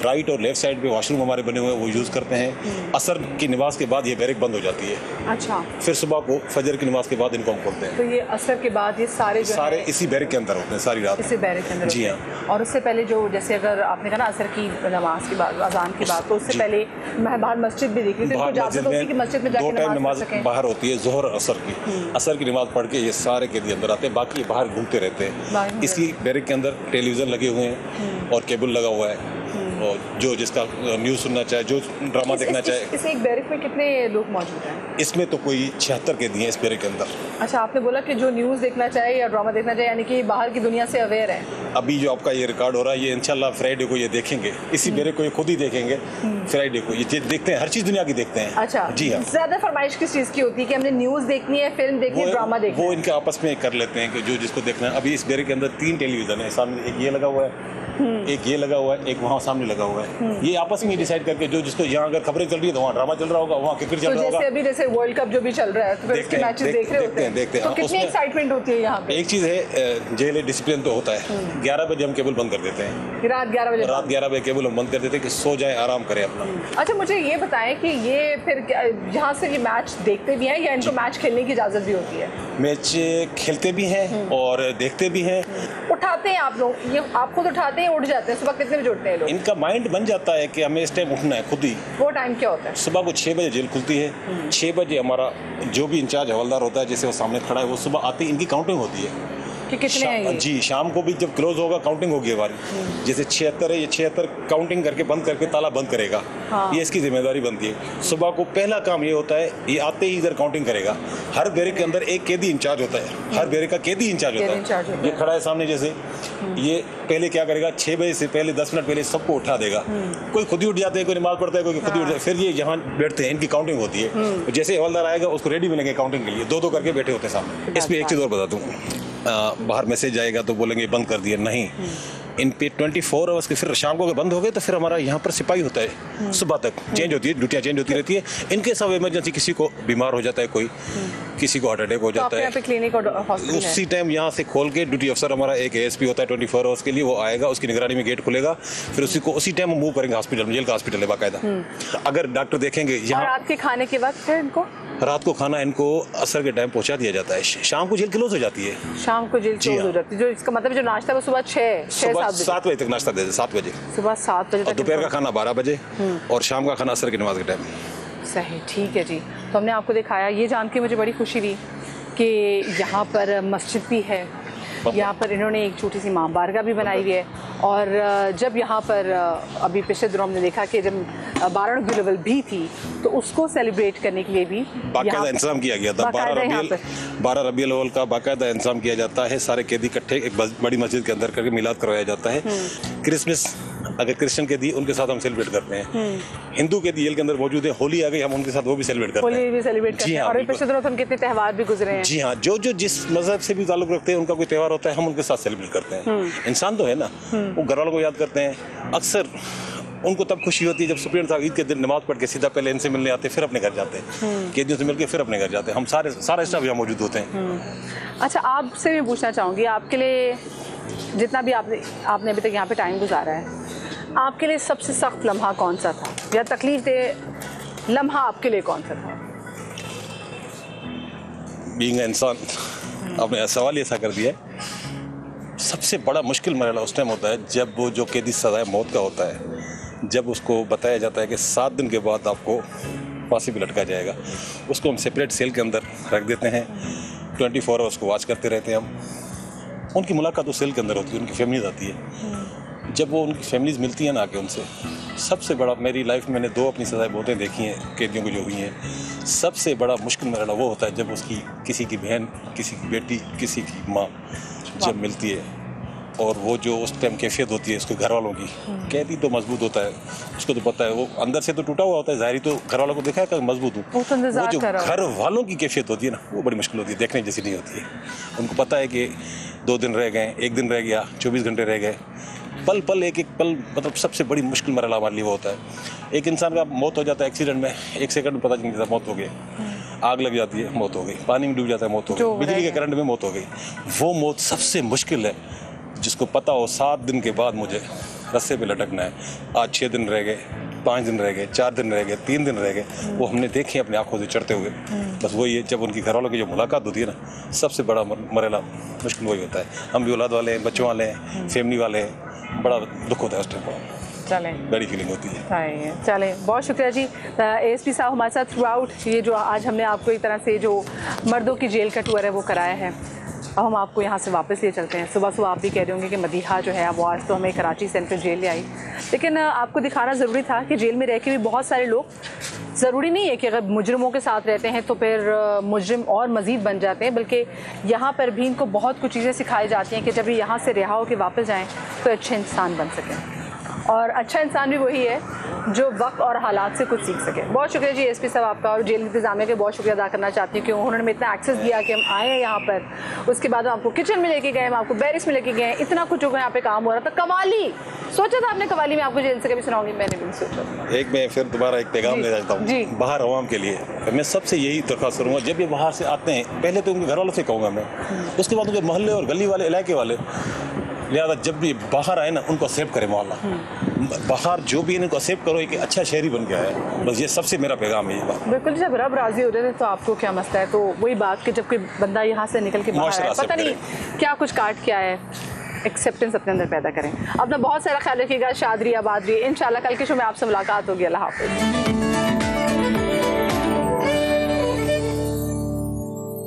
राइट और लेफ्ट साइड पे वॉशरूम हमारे बने हुए हैं, वो यूज़ करते हैं। असर की नमाज के बाद ये बैरिक बंद हो जाती है। अच्छा। फिर सुबह को फजर की नमाज के बाद इनको हम खोलते हैं। तो ये असर के बाद ये सारे इसी बैरिक के अंदर होते हैं सारी रात, इसी बैरिक के अंदर? जी हाँ। और उससे पहले जो, जैसे अगर आपने कहा ना असर की नमाज के बाद, अजान के बाद, तो उससे पहले मैं बाहर मस्जिद भी देखी थी, तो इजाज़त होती है कि मस्जिद में जाके नमाज बाहर होती है, जोहर और असर की। असर की नमाज पढ़ के ये सारे कैदी अंदर आते हैं, बाकी ये बाहर घूमते रहते हैं। इसी बैरिक के अंदर टेलीविज़न लगे हुए हैं और केबल लगा हुआ है, और जो जिसका न्यूज़ सुनना चाहे, जो ड्रामा देखना चाहे। इस एक बैरिक में कितने लोग मौजूद हैं? इसमें तो कोई 76 कैदी हैं इस बैरिक के अंदर। अच्छा, आपने बोला कि जो न्यूज़ देखना चाहे या ड्रामा देखना चाहे, यानी कि बाहर की दुनिया से अवेयर है। अभी जो आपका ये रिकॉर्ड हो रहा है, ये इंशाल्लाह फ्राइडे को ये देखेंगे, इसी बैरिक को ये खुद ही देखेंगे। फ्राइडे को ये देखते हैं, हर चीज़ दुनिया की देखते हैं। अच्छा, जी हाँ। ज़्यादा फरमाइश किस चीज़ की होती है कि हमने न्यूज़ देखनी है, फिल्म देखनी है, ड्रामा देखना है? वो इनके आपस में कर लेते हैं कि जो जिसको देखना है। अभी इस बैरिक के अंदर 3 टेलीविज़न है, सामने एक ये लगा हुआ है, एक ये लगा हुआ है, एक वहाँ सामने लगा हुआ है। ये आपस में डिसाइड करके जो जिसको, यहाँ अगर खबरें चल रही है तो वहाँ ड्रामा चल रहा होगा, वहाँ क्रिकेट चल रहा होगा। अभी जैसे वर्ल्ड कप जो भी चल रहा है, तो फिर उसके मैचेस देख रहे होते हैं। देखते हैं। तो कितनी एक्साइटमेंट होती है यहाँ पे? एक चीज़ है, जेल डिसिप्लिन तो होता है। 11 बजे हम केबल बंद कर देते हैं। रात 11 बजे केबल हम बंद कर देते हैं कि सो जाए, आराम करें अपना। अच्छा, मुझे ये बताएं कि ये फिर यहाँ से ये मैच देखते भी हैं या इनको मैच खेलने की इजाज़त भी होती है? मैच खेलते भी हैं और देखते भी हैं। उठाते हैं आप लोग, ये आप खुद उठाते हैं, उठ जाते हैं? सुबह कितने बजे उठते हैं लोग? इनका माइंड बन जाता है कि हमें इस टाइम उठना है खुद ही। वो टाइम क्या होता है? सुबह को 6 बजे जेल खुलती है। 6 बजे हमारा जो भी इंचार्ज हवलदार होता है, जैसे वो सामने खड़ा है, वो सुबह आते ही इनकी काउंटिंग होती है कि कितने हैं ये? जी, शाम को भी जब क्लोज होगा काउंटिंग होगी हमारी। जैसे 76 है, ये 76 काउंटिंग करके बंद करके ताला बंद करेगा। हाँ। ये इसकी जिम्मेदारी बनती है। सुबह को पहला काम ये होता है, ये आते ही इधर काउंटिंग करेगा। हर बैरिक के अंदर एक कैदी इंचार्ज होता है, हर बैरिक का कैदी इंचार्ज होता है। ये खड़ा है सामने, जैसे ये पहले क्या करेगा, 6 बजे से पहले 10 मिनट पहले सबको उठा देगा। कोई खुद ही उठ जाते हैं, कोई नमाज पढ़ता है, कोई खुद ही उठ जाता है। फिर ये यहाँ बैठते हैं, इनकी काउंटिंग होती है। जैसे हवलदार आएगा उसको रेडी मिलेंगे काउंटिंग के लिए, 2-2 करके बैठे होते हैं सामने। इसमें एक चीज़ और बता दूँ, बाहर मैसेज आएगा तो बोलेंगे बंद कर दिया, नहीं, इन पे 24 आवर्स के, फिर शाम को बंद हो गए तो फिर हमारा यहाँ पर सिपाही होता है, सुबह तक चेंज होती है, ड्यूटियाँ चेंज होती रहती है। इनके सब इमरजेंसी, किसी को बीमार हो जाता है, कोई किसी को हार्ट अटैक हो जाता है, क्लिनिक और हॉस्पिटल उसी टाइम यहाँ से खोल के ड्यूटी अफसर हमारा एक ASP होता है 24 आवर्स के लिए, वो आएगा, उसकी निगरानी में गेट खुलेगा, फिर उसी टाइम मूव करेंगे हॉस्पिटल में। जेल का हॉस्पिटल है बाकायदा। अगर डॉक्टर देखेंगे यहाँ, रात के खाने के वक्त है इनको, रात को खाना इनको असर के टाइम पहुँचा दिया जाता है। शाम को जेल क्लोज हो जाती है। शाम को जेल क्लोज हो जाती है, जो इसका मतलब जो नाश्ता है वो सुबह 7 बजे तक नाश्ता देते, 7 बजे सुबह 7 बजे तक। दोपहर का खाना 12 बजे और शाम का खाना असर की नमाज के टाइम। सही, ठीक है जी। तो हमने आपको दिखाया, ये जान के मुझे बड़ी खुशी हुई कि यहाँ पर मस्जिद भी है, यहाँ पर इन्होंने एक छोटी सी मां बारगाह भी बनाई हुई है। और जब यहाँ पर अभी पिछले दिनों हमने देखा कि जब 12 रबीउल अव्वल भी थी, तो उसको सेलिब्रेट करने के लिए भी बाकायदा इंतजाम किया गया था। 12 रबीउल अव्वल का बाकायदा इंतजाम किया जाता है। सारे कैदी इकट्ठे एक बड़ी मस्जिद के अंदर करके मिलाद करवाया जाता है। क्रिसमस अगर क्रिश्चियन कैदी, उनके साथ हम सेलिब्रेट करते हैं। हिंदू कैदी जेल के अंदर मौजूद है, होली आ गई, हम उनके साथ वो भी सेलिब्रेट करते हैं। होली भी सेलिब्रेट करते हैं। और पिछले दिनों हम कितने त्यौहार भी गुजरे हैं। जी हाँ, जो जिस मजहब से भी ताल्लुक रखते हैं, उनका कोई त्यौहार होता है, हम उनके साथ सेलिब्रेट करते हैं। इंसान तो है ना, वो घर वालों को याद करते हैं। अक्सर उनको तब खुशी होती है जब सुप्रीम साहब ईद के दिन नमाज पढ़ के सीधा पहले इनसे मिलने आते, फिर अपने घर जाते हैं, कैदियों से मिलके फिर अपने घर जाते हैं। हम सारे स्टाफ यहाँ मौजूद होते हैं। अच्छा, आपसे मैं पूछना चाहूँगी, आपके लिए जितना भी आपने अभी तक यहाँ पे टाइम गुजारा है, आपके लिए सबसे सख्त लम्हा कौन सा था, या तकलीफ दे लम्हा आपके लिए कौन सा था? बीइंग इंसान, आपने सवाल ऐसा कर दिया है। सबसे बड़ा मुश्किल मरहला उस टाइम होता है जब वो जो कैदी सजाए मौत का होता है, जब उसको बताया जाता है कि 7 दिन के बाद आपको फांसी पे लटका जाएगा, उसको हम सेपरेट सेल के अंदर रख देते हैं, 24 आवर्स को वॉच करते रहते हैं हम। उनकी मुलाकात तो सेल के अंदर होती है, उनकी फैमिलीज आती है। जब वो उनकी फैमिलीज मिलती हैं ना आके उनसे, सबसे बड़ा मेरी लाइफ में मैंने 2 अपनी सजाएं बहुतें देखी हैं कैदियों को जो हुई हैं, सबसे बड़ा मुश्किल मरहला वो होता है जब उसकी किसी की बहन, किसी की बेटी, किसी की माँ जब मिलती है और वो जो उस टाइम कैफियत होती है उसके घर वालों की। कैदी तो मजबूत होता है, उसको तो पता है, वो अंदर से तो टूटा हुआ होता है, ज़ाहिरी तो घर वालों को देखा है कि मजबूत हूँ, वो जो घर वालों की कैफियत होती है ना, वो बड़ी मुश्किल होती है, देखने जैसी नहीं होती है। उनको पता है कि 2 दिन रह गए, 1 दिन रह गया, 24 घंटे रह गए, पल पल एक पल, मतलब सबसे बड़ी मुश्किल मरहला हमारे लिए वो होता है। एक इंसान का मौत हो जाता है एक्सीडेंट में, 1 सेकंड में पता नहीं चलता मौत हो गई, आग लग जाती है मौत हो गई, पानी में डूब जाता है मौत हो गई, बिजली के करंट में मौत हो गई। वो मौत सबसे मुश्किल है, जिसको पता हो 7 दिन के बाद मुझे रस्से पे लटकना है। आज 6 दिन रह गए, 5 दिन रह गए, 4 दिन रह गए, 3 दिन रह गए, वो हमने देखे अपनी आंखों से चढ़ते हुए। बस वही है, जब उनकी घरवालों की जो मुलाकात होती है ना, सबसे बड़ा मरहला मुश्किल वही होता है। हम भी औलाद वाले हैं, बच्चों वाले हैं, फैमिली वाले हैं, बड़ा दुख होता है उस टाइम पर, चलें, बड़ी फीलिंग होती है। चलें, बहुत शुक्रिया जी। ASP साहब हमारे साथ थ्रू आउट ये जो आज हमने आपको एक तरह से जो मर्दों की जेल का टूर है वो कराया है, अब हम आपको यहाँ से वापस ले चलते हैं। सुबह आप भी कह रहे होंगे कि मदीहा जो है वो आज तो हमें कराची सेंट्रल जेल ले आई, लेकिन आपको दिखाना ज़रूरी था कि जेल में रह के भी बहुत सारे लोग, ज़रूरी नहीं है कि अगर मुजरिमों के साथ रहते हैं तो फिर मुजरिम और मज़ीद बन जाते हैं, बल्कि यहाँ पर भी इनको बहुत कुछ चीज़ें सिखाई जाती हैं कि जब ये यहाँ से रिहा होकर वापस जाएँ तो अच्छे इंसान बन सकें। और अच्छा इंसान भी वही है जो वक्त और हालात से कुछ सीख सके। बहुत शुक्रिया जी ASP साहब आपका, और जेल इंतजामिया के बहुत शुक्रिया अदा करना चाहती हूँ कि उन्होंने हमें इतना एक्सेस दिया कि हम आए हैं यहाँ पर। उसके बाद हम आपको किचन में लेके गए, हम आपको बैरिक्स में लेके गए, इतना कुछ होगा यहाँ पे काम हो रहा था। कवाली सोचा था आपने, कवाली में आपको जेल से कभी सुनाऊंगी, मैंने भी सोचा। एक मैं फिर दोबारा एक पैगाम ले जाता हूँ बाहर अवाम के लिए। मैं सबसे यही दरख्वास्त करूँगा, जब ये बाहर से आते हैं, पहले तो उनके घर वालों से कहूँगा मैं, उसके बाद उनके मोहल्ले और गली वाले, इलाके वाले, लिहाजा जब भी बाहर आए ना उनको एक्सेप्ट करें मोहल्ला, बाहर जो भी इनको एक्सेप्ट करो, एक अच्छा शहरी बन गया है। बस ये सबसे मेरा पैगाम है ये बात। बिल्कुल, जब रब राजी हो जाते तो आपको क्या मसला है। तो वही बात कि जब कोई बंदा यहाँ से निकल के बाहर आए, पता नहीं क्या कुछ काट के आया है, एक्सेप्टेंस अपने अंदर पैदा करें। अपना बहुत सारा ख्याल रखिएगा, शाद रहिए, आबाद रहिए। इंशाल्लाह कल के शो में आपसे मुलाकात होगी। अल्लाह हाफ़िज़।